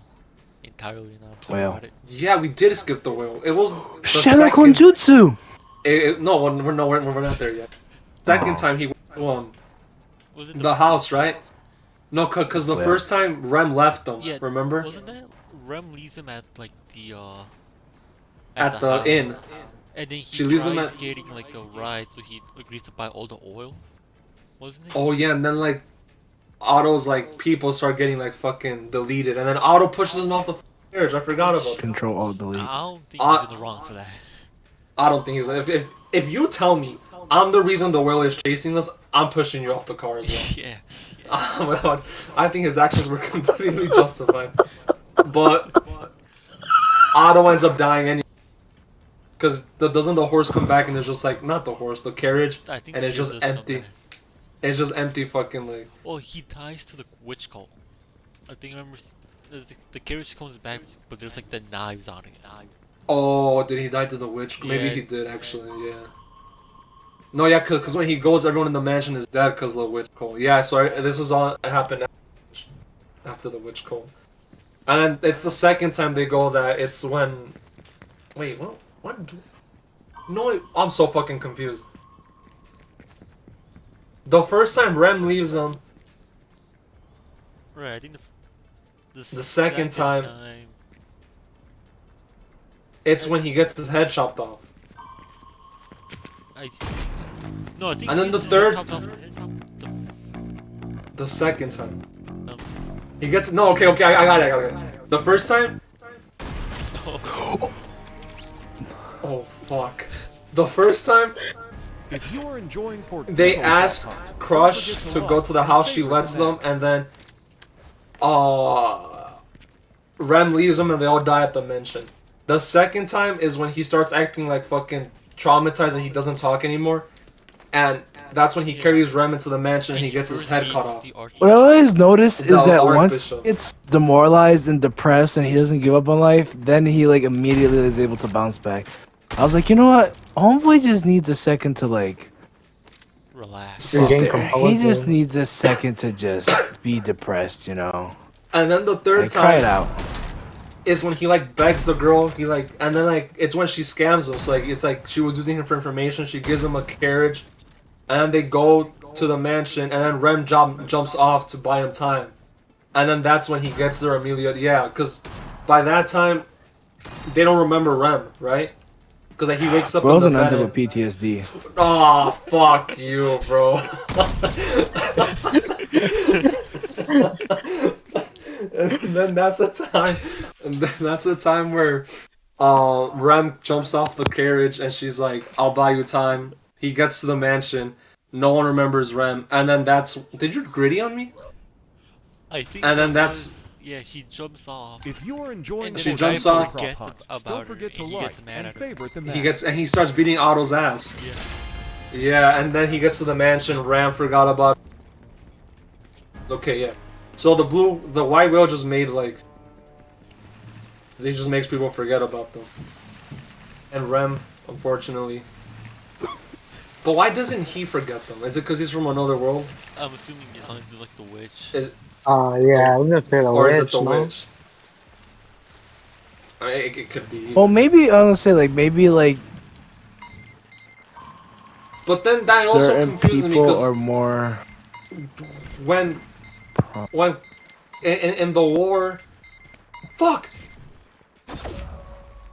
B: entirely now.
C: Whale.
B: About it.
A: Yeah, we did skip the whale. It was the
C: Shadow
A: second.
C: Konjutsu.
A: No, we're not there yet. Second time he went to
B: Was it
A: the house, right? No, cause the
C: Whale.
A: first time Rem left them.
B: Yeah,
A: remember?
B: Wasn't that Rem leaves him at like the
A: At the
B: house.
A: inn.
B: And then
A: She
B: he
A: leaves him
B: tries
A: at-
B: getting like a ride, so he agrees to buy all the oil. Wasn't it?
A: Oh yeah, and then like Otto's like people start getting like fucking deleted, and then Otto pushes him off the carriage. I forgot about that.
C: Control Alt Delete.
B: I don't think he's in the wrong for that.
A: I don't think he's if you tell me I'm the reason the whale is chasing us. I'm pushing you off the car as well.
B: Yeah.
A: I think his actions were completely justified. But Otto ends up dying anyway. Because doesn't the horse come back and it's just like, not the horse, the carriage,
B: I think
A: and
B: the
A: it's
B: kid
A: just
B: does come
A: empty.
B: back.
A: It's just empty fucking like.
B: Oh, he dies to the witch cult. I think I remember the carriage comes back, but there's like the knives on it.
A: Oh, did he die to the witch? Maybe
B: Yeah.
A: he did actually, yeah. No, yeah, because when he goes, everyone in the mansion is dead because of the witch cult. Yeah, so this was all happened after the witch cult. And then it's the second time they go that it's when... Wait, what? No, I'm so fucking confused. The first time Rem leaves them,
B: Right, I think
A: the second time, it's when he gets his head chopped off.
B: No, I think.
A: And then the
B: his
A: third
B: head chopped off-
A: The second time.
B: No.
A: He gets... No, okay, I got it. The first time... Oh, fuck. The first time...
E: If you're enjoying
A: They ask Crush to go to the house, she lets them, and then... Rem leaves them and they all die at the mansion. The second time is when he starts acting like fucking traumatized and he doesn't talk anymore. And that's when he carries Rem into the mansion and he gets his head cut off.
C: What I always notice is that once
A: Archbishop.
C: he gets demoralized and depressed and he doesn't give up on life, then he like immediately is able to bounce back. I was like, you know what? Homeboy just needs a second to like
B: Relax.
C: sit
D: Regain
C: there.
D: composure.
C: He just needs a second to just be depressed, you know.
A: And then the third
C: Like, cry it
A: time
C: out.
A: is when he like begs the girl, and then like it's when she scams him. So like it's like she was using him for information. She gives him a carriage, and then they go to the mansion, and then Rem jumps off to buy him time, and then that's when he gets there immediately. Yeah, because by that time they don't remember Rem, right? Because like he wakes up
C: Bro's
A: in the
C: an
A: bed.
C: end with PTSD.
A: Oh, fuck you, bro. And then that's the time. And then that's the time where Rem jumps off the carriage and she's like, "I'll buy you time." He gets to the mansion. No one remembers Rem, and then that's. Did you gritty on me?
B: I think.
A: And then
B: it
A: that's-
B: was- yeah, he jumps off.
E: If you're enjoying
B: And
A: She
B: then
A: jumps
B: the guy
A: off.
B: forgets
E: Hunt,
B: about
E: don't
B: her,
E: forget to
B: and he
E: like
B: gets mad
E: and
B: at her.
E: favorite the
A: He starts beating Otto's ass.
B: Yeah.
A: Yeah, and then he gets to the mansion. Ram forgot about. Okay, yeah. So the white whale just made like. He just makes people forget about them. And Rem, unfortunately. But why doesn't he forget them? Is it because he's from another world?
B: I'm assuming it's something to do like the witch.
D: Yeah, I was gonna say the
A: Or is
D: witch,
A: it the
D: no?
A: witch? I mean, it could be.
C: Well, maybe I was gonna say like maybe like
A: But then that also
C: certain
A: confuses me
C: people
A: because
C: are more.
A: when in the war, fuck.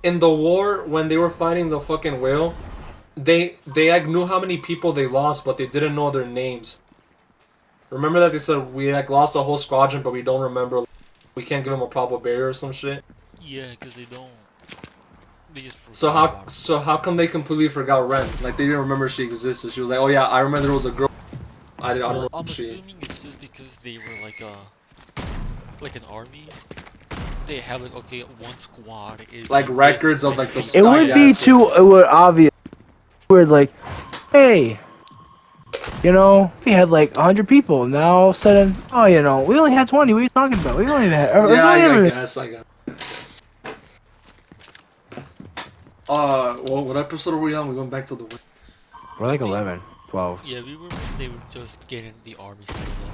A: In the war, when they were fighting the fucking whale, they like knew how many people they lost, but they didn't know their names. Remember that they said we like lost a whole squadron, but we don't remember. We can't give them a proper barrier or some shit.
B: Yeah, because they don't. They just
A: So
B: forgot about her.
A: how come they completely forgot Ren? Like they didn't remember she existed. She was like, oh yeah, I remember there was a girl. I don't know
B: I'm
A: she.
B: assuming it's just because they were like an army. They have like, okay, one squad is
A: Like
B: this
A: records of,
B: many
A: like, the
B: people.
C: It would
A: yeah,
C: be
A: so-
C: too obvious. We're like, hey, you know, we had like 100 people. Now all of a sudden, oh, you know, we only had 20. What are you talking about? We only had.
A: Yeah, I guess. Well, what episode are we on? We're going back to the.
C: We're like 11, 12.
B: Yeah, we were when they were just getting the army started up.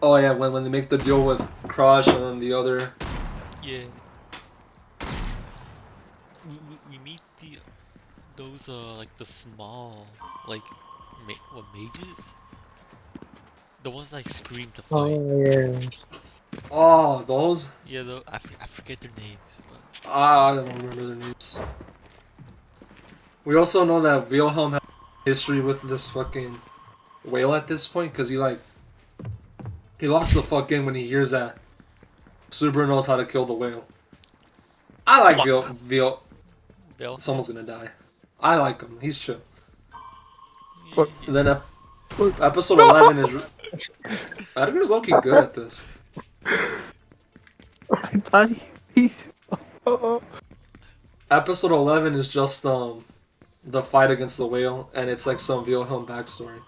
A: Oh yeah, when they make the deal with Crush and then the other.
B: Yeah. We meet those like the small like mages, the ones that like scream to fight.
D: Oh yeah.
A: Oh, those.
B: Yeah, though I forget their names. But...
A: I don't remember their names. We also know that Wilhelm has history with this fucking whale at this point, because he locks the fuck in when he hears that Subaru knows how to kill the whale. I like
B: Bill?
A: Someone's gonna die. I like him. He's chill. And then episode 11 is. Edgar's low-key good at this.
C: I thought he's.
A: Episode 11 is just the fight against the whale, and it's like some Wilhelm backstory.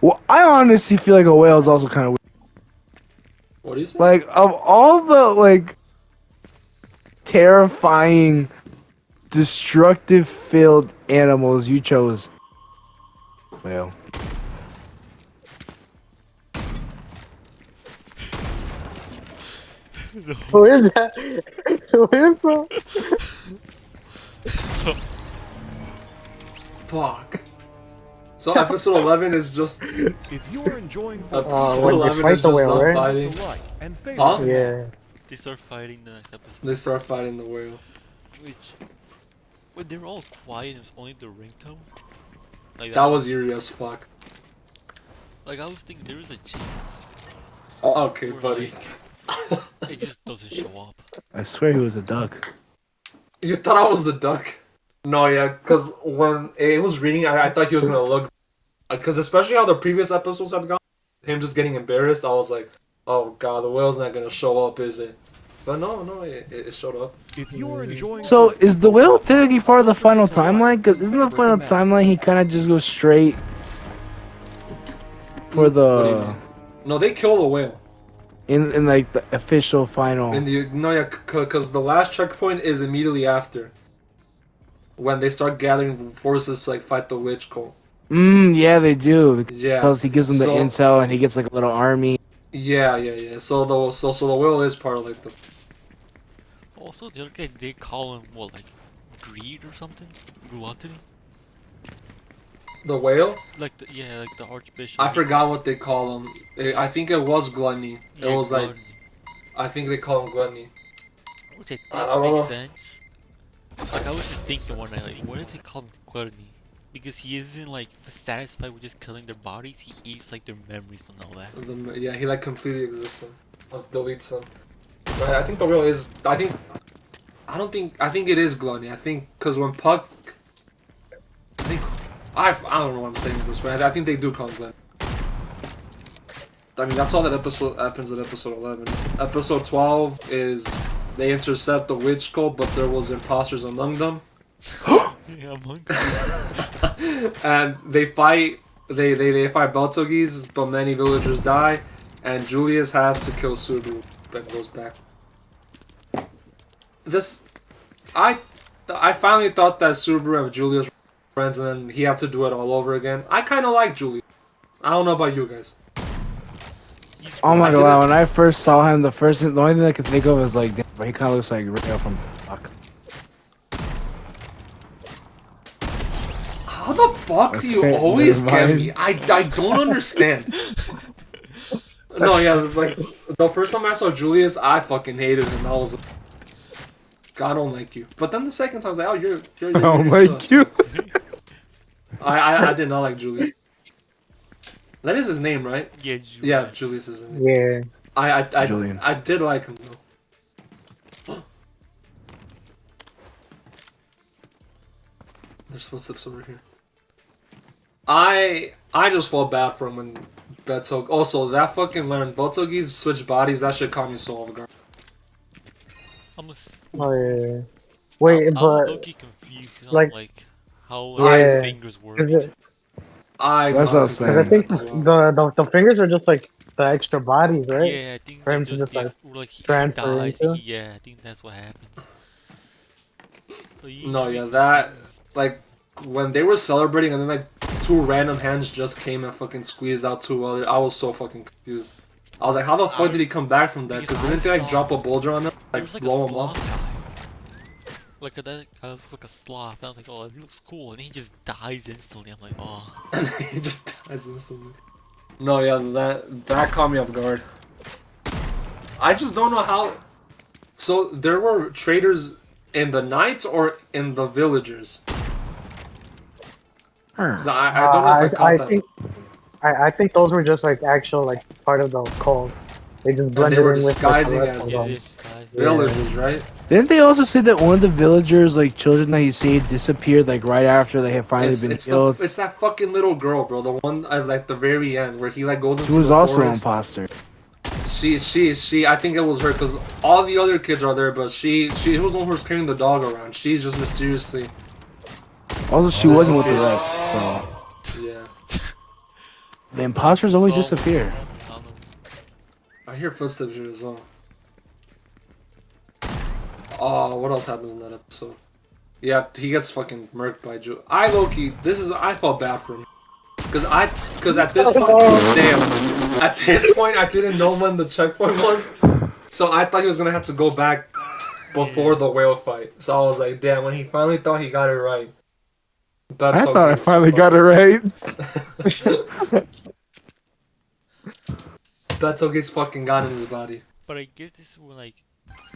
C: Well, I honestly feel like a whale is also kind of weird.
A: What do you say?
C: Like, of all the, like, terrifying, destructive-filled animals, you chose whale.
D: Who is that? Who is that?
A: Fuck. So episode 11 is just
E: If you're enjoying
A: episode
D: when they
A: 11
D: fight
A: is
D: the
A: just
D: whale,
A: them
D: right?
A: fighting.
E: to like and favorite.
A: Huh?
D: Yeah.
B: They start fighting the next episode.
A: They start fighting the whale.
B: Which, when they were all quiet, it was only the ringtone. Like
A: That was eerie as fuck.
B: Like I was thinking, there was a chance.
A: Okay,
B: where,
A: buddy.
B: Like, it just doesn't show up.
C: I swear he was a duck.
A: You thought I was the duck? No, yeah, because when it was reading, I thought he was gonna look. Because especially how the previous episodes had gone, him just getting embarrassed, I was like, oh god, the whale's not gonna show up, is it? But no, it showed up.
E: If you're enjoying
C: So, is the whale technically part of the final timeline? Because isn't the final timeline he kind of just goes straight for
A: What do you
C: the
A: mean? No, they kill the whale.
C: in like the official final?
A: And because the last checkpoint is immediately after. When they start gathering forces to like fight the witch cult.
C: Yeah, they do.
A: Yeah.
C: Because he gives them the
A: So-
C: intel and he gets like a little army.
A: Yeah. So the whale is part of like the.
B: Also, the other guy, they call him what, like greed or something? Gluttony?
A: The whale?
B: Like the archbishop.
A: I forgot what they call him. I think it was gluttony. It
B: Yeah,
A: was like
B: gluttony.
A: I think they call him gluttony.
B: Which I think
A: I don't
B: makes
A: know.
B: sense. Like I was just thinking one night, like, what if they call him gluttony? Because he isn't like satisfied with just killing their bodies. He eats like their memories and all that.
A: Yeah, he like completely exists them. Deletes them. But I think the whale is. I think it is gluttony. I think because when Puck. I don't know what I'm saying at this point. I think they do call him gluttony. I mean, that's all that episode happens in episode 11. Episode 12 is they intercept the witch cult, but there was imposters among them,
B: Yeah, among
A: and they fight. They fight Beltogis, but many villagers die, and Julius has to kill Subaru and goes back. I finally thought that Subaru and Julius were friends, and then he had to do it all over again. I kind of like Julius. I don't know about you guys.
B: He's
C: Oh my
A: I
C: god,
A: didn't-
C: when I first saw him, the only thing I could think of was like, damn, but he kind of looks like Rio from Fuck.
A: How the fuck do you
C: Okay,
A: always
C: never
A: get
C: mind.
A: me? I don't understand. No, yeah, like the first time I saw Julius, I fucking hated him. I was like, I don't like you. But then the second time I was like, oh, you're
C: I don't like
A: chill.
C: you.
A: I did not like Julius. That is his name, right?
B: Yeah,
A: Yeah, Julius is his name.
D: Yeah.
C: Julian.
A: I did like him though. There's footsteps over here. I just felt bad for him when Betog. Also, that fucking when Botogis switch bodies, that shit caught me so off guard.
B: I'm
D: Oh yeah. Wait,
B: I'm
D: but
B: low-key confused on
D: like-
B: like how
D: Yeah.
B: fingers work.
D: is it?
C: That's what I was
D: Because I
C: saying.
D: think the fingers are just like the extra bodies, right?
B: Yeah, I think
D: For
B: they
D: him to
B: just
D: just,
B: gives, or like he
D: transfer
B: dies.
D: into?
B: Yeah, I think that's what happens. But
A: No, yeah, that like when they were celebrating and then like two random hands just came and fucking squeezed out two other. I was so fucking confused. I was like, how the fuck did he come back from that? Because
B: Because
A: didn't they
B: I
A: like
B: saw-
A: drop a boulder on them,
B: There
A: like
B: was like
A: blow
B: a
A: him up?
B: sloth guy. Like that guy looks like a sloth. And I was like, oh, he looks cool, and he just dies instantly. I'm like, oh.
A: And then he just dies instantly. No, yeah, that caught me off guard. I just don't know how. So there were traders in the knights or in the villagers. 'Cause I don't know if I caught that.
D: think I think those were just like actual like part of the cult. They just
A: they
D: blended
A: were
D: in with
A: disguising
D: like,
A: as
D: the rest of
B: Yeah,
D: them.
B: this guy guys.
A: villagers, right?
C: Didn't they also say that one of the villagers, like children that he saved, disappeared like right after they had finally been
A: It's
C: killed?
A: it's that fucking little girl, bro. The one at like the very end where he like goes
C: She
A: into
C: was
A: the
C: also an
A: forest.
C: imposter.
A: She. I think it was her because all the other kids are there, but she was the one who was carrying the dog around. She's just mysteriously,
C: Also, she wasn't with the rest, so
A: yeah.
C: the imposters always
B: So,
C: disappear.
B: I don't know.
A: I hear footsteps here as well. Oh, what else happens in that episode? Yeah, he gets fucking murked by Joe. I felt bad for him. Cause at this point, damn, at this point I didn't know when the checkpoint was, so I thought he was gonna have to go back before the whale fight. So I was like, damn, when he finally thought he got it right.
C: I thought I finally got it right.
A: Betoge's fucking got in his body.
B: But I guess this is when like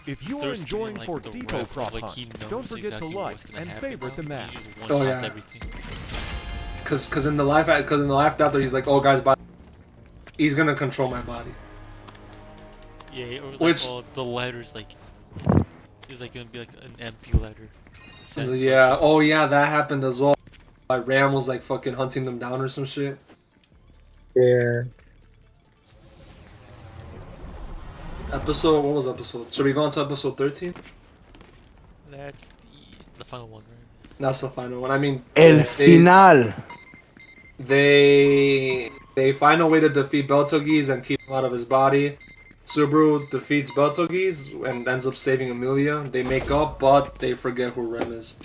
E: If you are
B: starts
E: enjoying
B: getting, like, the
E: Fortito
B: rep of,
E: Prop
B: like,
E: Hunt,
B: he knows
E: don't forget
B: exactly
E: to like
B: what's gonna
E: and
B: happen
E: favorite the
B: now,
E: map.
B: He just
A: Oh,
B: one-shots
A: yeah.
B: everything.
A: Cause in the life after he's like, oh guys, he's gonna control my body.
B: Yeah, or like
A: Which-
B: the letter's like is like gonna be like an empty letter. Sent to,
A: Yeah.
B: like,
A: Oh yeah, that happened as well. Like Ram was like fucking hunting them down or some shit.
D: Yeah.
A: What was episode? Should we go on to episode 13?
B: that's the final one, right?
A: That's the final one. I mean,
C: El
A: they
C: final.
A: they find a way to defeat Beltogis and keep him out of his body. Subaru defeats Beltogis and ends up saving Amelia. They make up, but they forget who Rem is.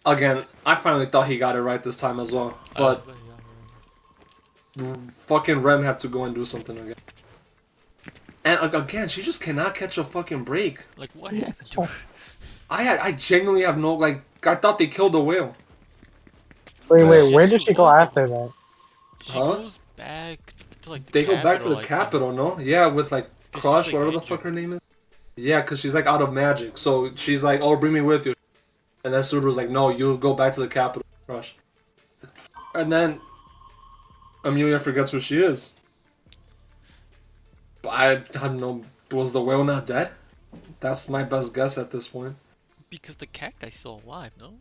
A: Again, I finally thought he got it right this time as well, but
B: Yeah.
A: fucking Rem had to go and do something again. And again, she just cannot catch a fucking break.
B: Like what happened to her?
A: I genuinely have no, like, I thought they killed the whale.
D: Wait,
B: Yeah,
D: where
B: she
D: did she go
B: was,
D: after that?
B: She
A: Huh?
B: goes back to like the
A: They go back to the
B: like,
A: capital, no? Yeah, with like
B: 'cause she's,
A: Crush,
B: like,
A: whatever the
B: injured.
A: fuck her name is. Yeah, because she's like out of magic. So she's like, oh, bring me with you. And then Subaru's like, no, you go back to the capital, Crush. And then Amelia forgets who she is. But I don't know, was the whale not dead? That's my best guess at this point.
B: Because the cat guy's still alive, no?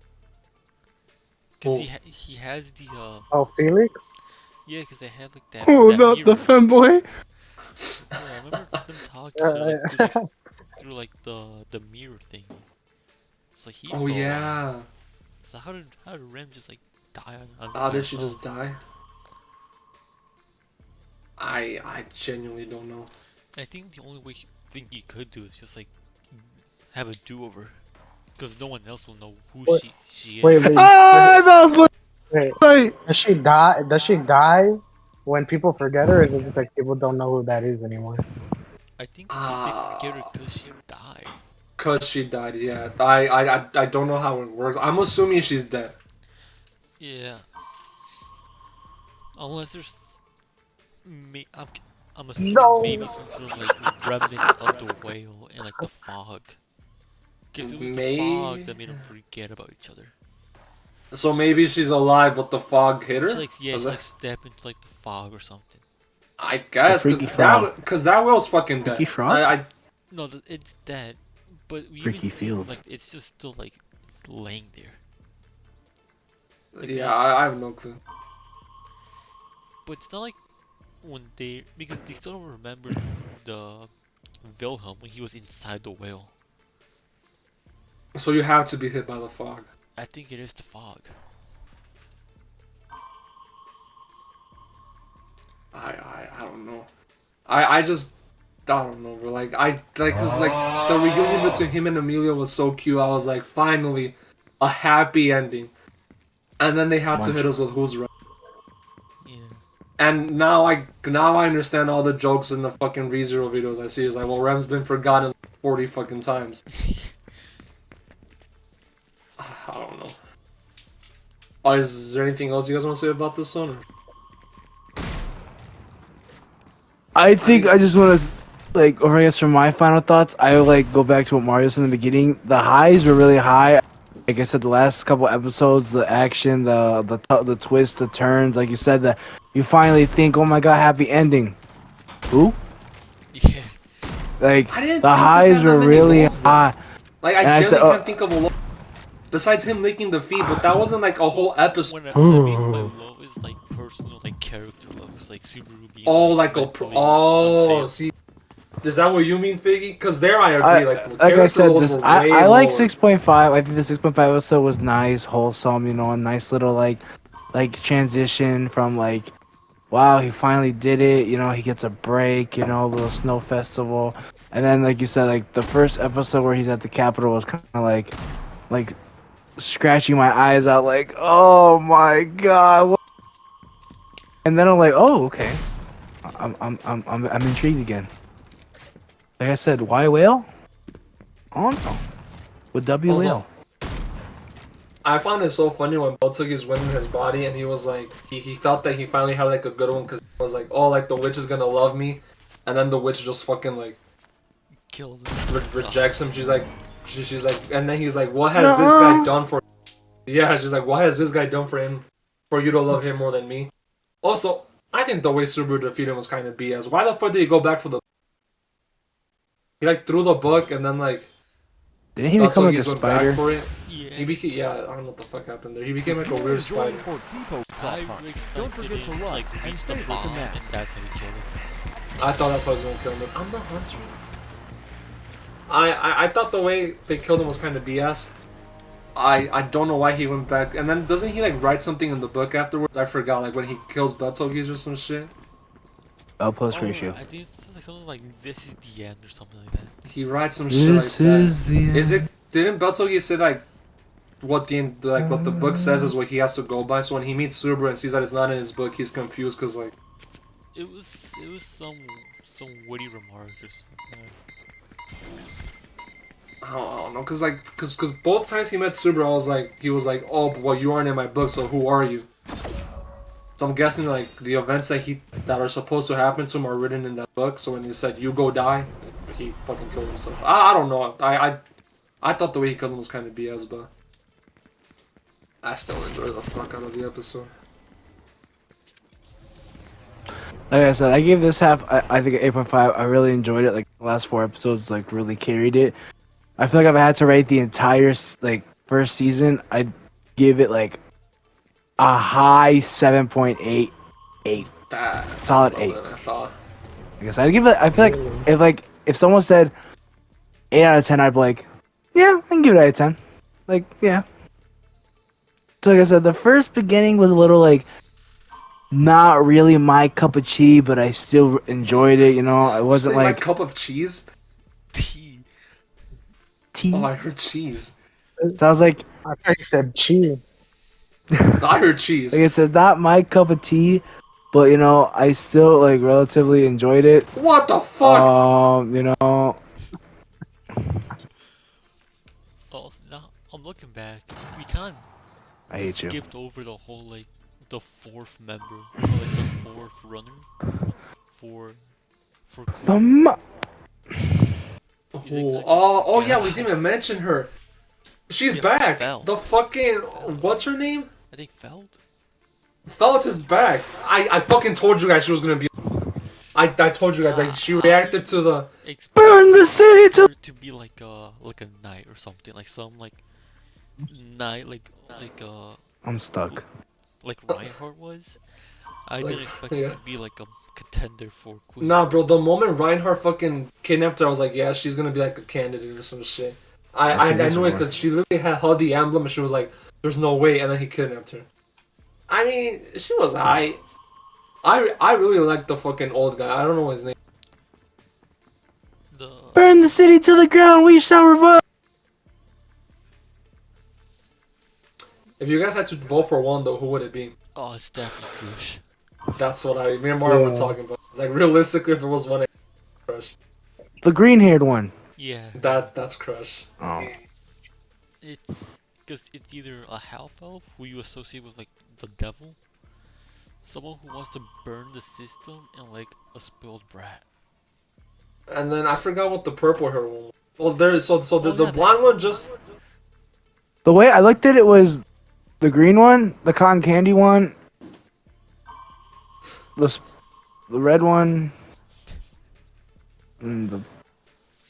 A: Oh.
B: Because he has the
D: Oh, Felix?
B: yeah, because they had like that.
C: Oh,
B: that
C: not the
B: mirror.
C: femboy.
B: Yeah, I remember them talking through like the mirror thing. So he's
A: Oh
B: still alive.
A: yeah.
B: So how did Rem just like die on
A: How did she
B: herself?
A: just die? I genuinely don't know.
B: I think the only thing he could do is just like have a do-over, because no one else will know who
D: What?
B: she is.
D: Wait,
C: Ah, that was my
D: wait.
C: right.
D: Does she die? Does she die when people forget her? Or is it just like people don't know who that is anymore?
B: I think they forget her because she died.
A: Cause she died, yeah. I don't know how it works. I'm assuming she's dead.
B: Yeah. Unless there's I'm assuming
D: No.
B: maybe some sort of like remnants of the whale and like the fog. Because it was the fog that made them forget about each other.
A: So maybe she's alive, but the fog hit her.
B: She like
A: Was
B: she
A: that-
B: like step into like the fog or something.
A: I guess
C: The freaky frog.
A: because that whale's fucking dead.
C: Freaky frog?
A: I
B: No, it's dead. But we
C: Freaky
B: even see,
C: feels.
B: like it's just still like it's laying there. Like,
A: yeah, I have no clue.
B: But it's not like when because they still don't remember the Wilhelm when he was inside the whale.
A: So you have to be hit by the fog.
B: I think it is the fog.
A: I don't know. I just I don't know, bro. Like cause like the reunion between him and Amelia was so cute. I was like, finally, a happy ending. And then they had to hit us with who's right.
B: Yeah.
A: And now I understand all the jokes in the fucking ReZero videos I see. It's like, well, Rem's been forgotten 40 fucking times. I don't know. Oh, is there anything else you guys want to say about this one?
C: I think I just want to, like, or I guess from my final thoughts, I would like go back to what Mario said in the beginning. The highs were really high. Like I said, the last couple episodes, the action, the twists, the turns, like you said, that you finally think, oh my god, happy ending. Who?
B: Yeah.
C: Like
A: I didn't
C: the
A: think this
C: highs
A: had that
C: were
A: many
C: really
A: lows, though.
C: high.
A: Like,
C: And
A: I
C: I said,
A: generally can't think of a low besides him licking the feet, but that wasn't like a whole episode.
B: What I mean by low is like personal, like character lows, like Subaru being
A: Oh,
B: like
A: like
B: mentally
A: oh,
B: unstable.
A: see, is that what you mean, Figgy? Because there I agree. Like
C: like I
A: character
C: said,
A: lows
C: this
A: were way
C: I like
A: lower.
C: 6.5. I think the 6.5 episode was nice, wholesome. You know, a nice little like transition from like, wow, he finally did it. You know, he gets a break. You know, a little snow festival, and then like you said, like the first episode where he's at the Capitol was kind of like scratching my eyes out, like, oh my god. And then I'm like, oh, okay. I'm intrigued again. Like I said, why whale? Oh no, with W
A: Also,
C: whale.
A: I found it so funny when Beltsugi's winning his body, and he was like, he thought that he finally had like a good one because he was like, oh, like the witch is gonna love me, and then the witch just fucking like
B: Killed him.
A: rejects him. She's like, she's like, and then he's like, what has this guy done for? Yeah, she's like, what has this guy done for him, for you to love him more than me? Also, I think the way Subaru defeated him was kind of BS. Why the fuck did he go back for the? He like threw the book and then like
C: Didn't he become like a
A: Beltsugi's went
C: spider?
A: back for it.
B: Yeah.
A: He became I don't know what the fuck happened there. He became like
E: If
A: a
E: you are
A: weird
E: enjoying
A: spider.
E: Fort Depot
B: I
E: Pop Pop,
B: expected
E: don't forget to
B: him to
E: like
B: like
E: and
B: reach the
E: favorite the
B: bomb,
E: map.
B: and that's how he killed him.
A: I thought that's how he was gonna kill him. But I'm the hunter. I thought the way they killed him was kind of BS. I don't know why he went back. And then doesn't he like write something in the book afterwards? I forgot. Like when he kills Beltsugi's or some shit.
C: L plus
B: Oh,
C: ratio.
B: I think it's like something like this is the end or something like that.
A: He writes some shit like
C: This
A: that.
C: is the end.
A: Is it? Didn't Beltsugi say like what what the book says is what he has to go by? So when he meets Subaru and sees that it's not in his book, he's confused because like
B: It was some witty remark or something.
A: I don't know, cause both times he met Subaru, he was like, oh, well, you aren't in my book, so who are you? So I'm guessing like the events that are supposed to happen to him are written in that book. So when he said you go die, he fucking killed himself. I don't know. I thought the way he killed him was kind of BS, but I still enjoy the fuck out of the episode.
C: Like I said, I gave this half. I think an 8.5. I really enjoyed it. Like the last 4 episodes, like really carried it. I feel like if I had to rate the entire like first season, I'd give it like a high 7.8, 8.
A: That's
C: Solid
A: lower
C: 8.
A: than I thought.
C: I guess I'd give it. I feel if someone said 8 out of 10, I'd be like, yeah, I can give it 8 out of 10. Like, yeah. So like I said, the first beginning was a little like not really my cup of tea, but I still enjoyed it. You know, I wasn't
A: Say my
C: like
A: cup of cheese.
B: Tea.
C: tea.
A: Oh, I heard cheese.
C: So I was like,
D: I thought you said cheese.
A: I heard cheese.
C: like I said, not my cup of tea, but you know, I still like relatively enjoyed it.
A: What the fuck?
C: You know,
B: Oh, now I'm looking back. We kind
C: I
B: of
C: hate you.
B: skipped over the whole like the fourth member, or like the fourth runner for
C: The
B: Queen.
A: Oh yeah,
B: forget
A: we didn't even mention her. She's
B: Yeah,
A: back.
B: Feld.
A: The fucking what's her name?
B: I think Feld.
A: Felt is back. I fucking told you guys she was gonna be. I told you guys like she reacted to the.
C: Burn the city to.
B: her to be like a knight or something, like some like knight
C: I'm stuck.
B: like Reinhardt was. I
A: Like,
B: didn't expect
A: yeah.
B: her to be like a contender for Queen.
A: Nah, bro. The moment Reinhardt fucking kidnapped her, I was like, yeah, she's gonna be like a candidate or some shit.
C: I've
A: I
C: seen this
A: knew it
C: before.
A: because she literally held the emblem and she was like, "There's no way," and then he kidnapped her. I mean, she was high. I really like the fucking old guy. I don't know his name.
B: The
C: Burn the city to the ground. We shall revive.
A: If you guys had to vote for one though, who would it be?
B: oh, it's definitely Kush.
A: That's what me and Mario were
D: Yeah.
A: talking about. It's like realistically, if it was one, Crush.
C: The green-haired one.
B: Yeah,
A: That's Crush.
C: Oh,
B: it's because it's either a half elf who you associate with like the devil, someone who wants to burn the system, and like a spoiled brat.
A: And then I forgot what the purple hair one was. Well, the
B: yeah,
A: blonde one just.
C: the way I looked at it was the green one, the cotton candy one, the red one, and the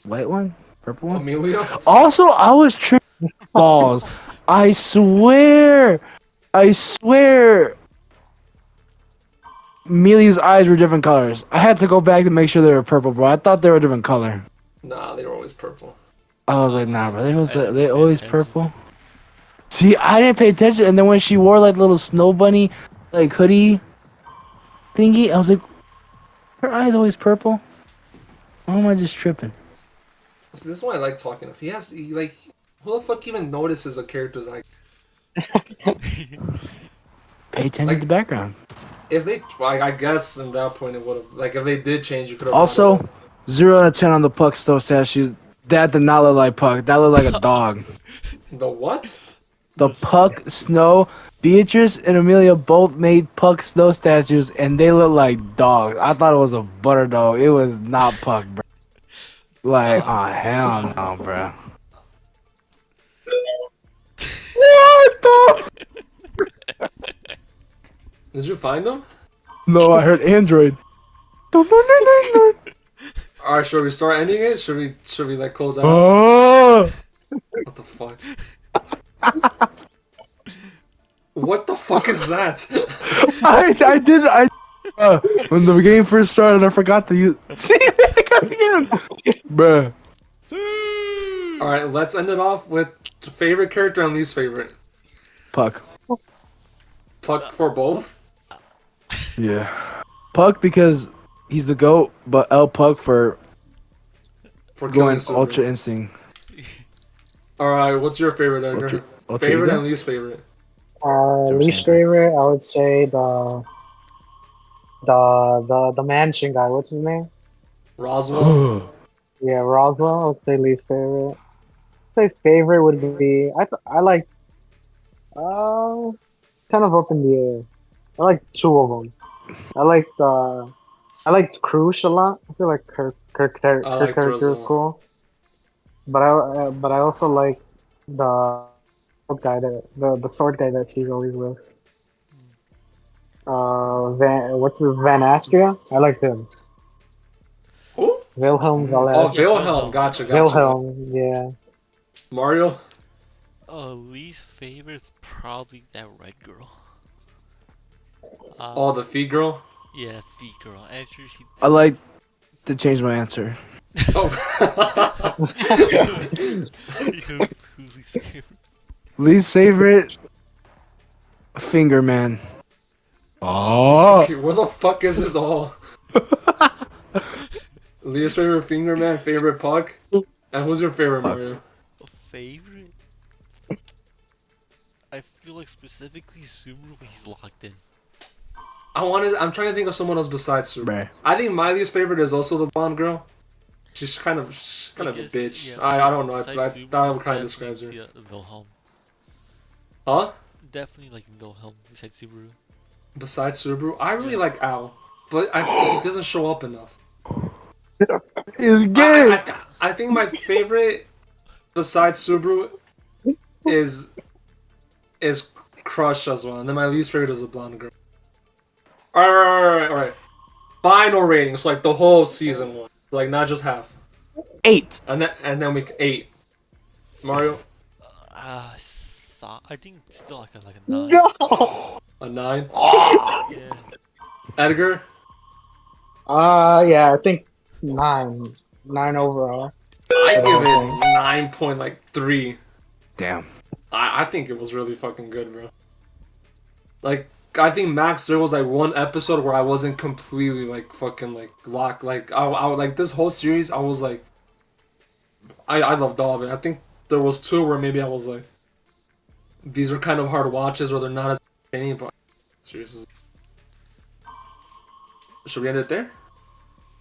C: white one, purple one.
A: Amelia.
C: Also, I was tripping balls. I swear, Amelia's eyes were different colors. I had to go back to make sure they were purple, bro. I thought they were a different color.
A: Nah, they were always purple.
C: I was like, nah, bro.
B: I didn't
C: They
B: pay
C: always
B: attention.
C: purple. See, I didn't pay attention, and then when she wore like little snow bunny, like hoodie thingy, I was like, her eyes always purple. Why am I just tripping?
A: This is why I like talking. If he like, who the fuck even notices a character's eye?
C: Pay attention
A: Like-
C: to the background.
A: If they, like, I guess in that point it would have, like, if they did change, you could have.
C: Also, 0 out of 10 on the Puck Stove statues. That did not look like Puck. That looked like a dog.
A: The what?
C: The Puck Snow, Beatrice and Amelia both made Puck Snow statues, and they look like dogs. I thought it was a butter dog. It was not Puck, bro. Like, oh hell no, bro. What the?
A: Did you find them?
C: No, I heard Android.
A: All right, should we start ending it? Should we like close out?
C: Oh,
A: What the fuck? What the fuck is that?
C: I did. When the game first started, I forgot to use. See, there it goes again, bruh.
A: All right, let's end it off with favorite character and least favorite.
C: Puck.
A: Puck for both.
C: Yeah. Puck because he's the GOAT, but L Puck for
A: For
C: going
A: killing Subaru.
C: Ultra Instinct.
A: All right, what's your favorite, Edgar?
C: Ultra
A: Favorite
C: Ego?
A: and least favorite.
D: Least favorite, I would say the mansion guy. What's his name?
A: Roswell.
D: Yeah, Roswell. I would say least favorite. Say favorite would be I like kind of up in the air. I like two of them. I liked Crush a lot. I feel like her
A: I liked her as
D: character is
A: well.
D: cool. But I also like the guy that the sword guy that she's always with. Van Astria? I like him.
A: Who?
D: Wilhelm
A: Oh,
D: Valette.
A: Wilhelm. Gotcha.
D: Wilhelm, yeah.
A: Mario.
B: Least favorite is probably that red girl.
A: Oh, the feet girl.
B: Yeah, feet girl. Actually, she.
C: I like to change my answer.
A: Oh.
B: Who's least favorite?
C: Least favorite, Finger Man. Oh.
A: Okay, where the fuck is this all? Least favorite Finger Man, favorite Puck, and who's your favorite
C: Puck.
A: Mario?
B: A favorite? I feel like specifically Subaru when he's locked in.
A: I'm trying to think of someone else besides Super.
C: Bruh.
A: I think my least favorite is also the blonde girl. She's kind of a
B: Because,
A: bitch.
B: yeah,
A: I don't know. I
B: besides Subaru,
A: that kind of
B: it's
A: describes her.
B: definitely the Wilhelm.
A: Huh?
B: Definitely like Wilhelm besides Subaru.
A: Besides Subaru, I really
B: Yeah.
A: like Al, but he doesn't show up enough.
C: It's good.
A: I think my favorite besides Subaru is Crush as well, and then my least favorite is the blonde girl. All right. Final ratings, like the whole season one, like not just half,
C: 8.
A: and then we 8. Mario,
B: I think still like a 9.
D: No.
A: a 9.
B: Yeah.
A: Edgar,
D: Yeah, I think 9. 9 overall.
A: I give it 9.3.
C: Damn.
A: I think it was really fucking good, bro. Like, I think max there was like one episode where I wasn't completely like fucking like locked. Like I like this whole series I was like I loved all of it. I think there was 2 where maybe I was like these are kind of hard watches or they're not as entertaining, but seriously. Should we end it there?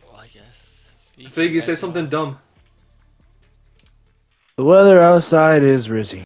B: Well, I guess.
A: Figgy, say something dumb.
C: The weather outside is rizzy.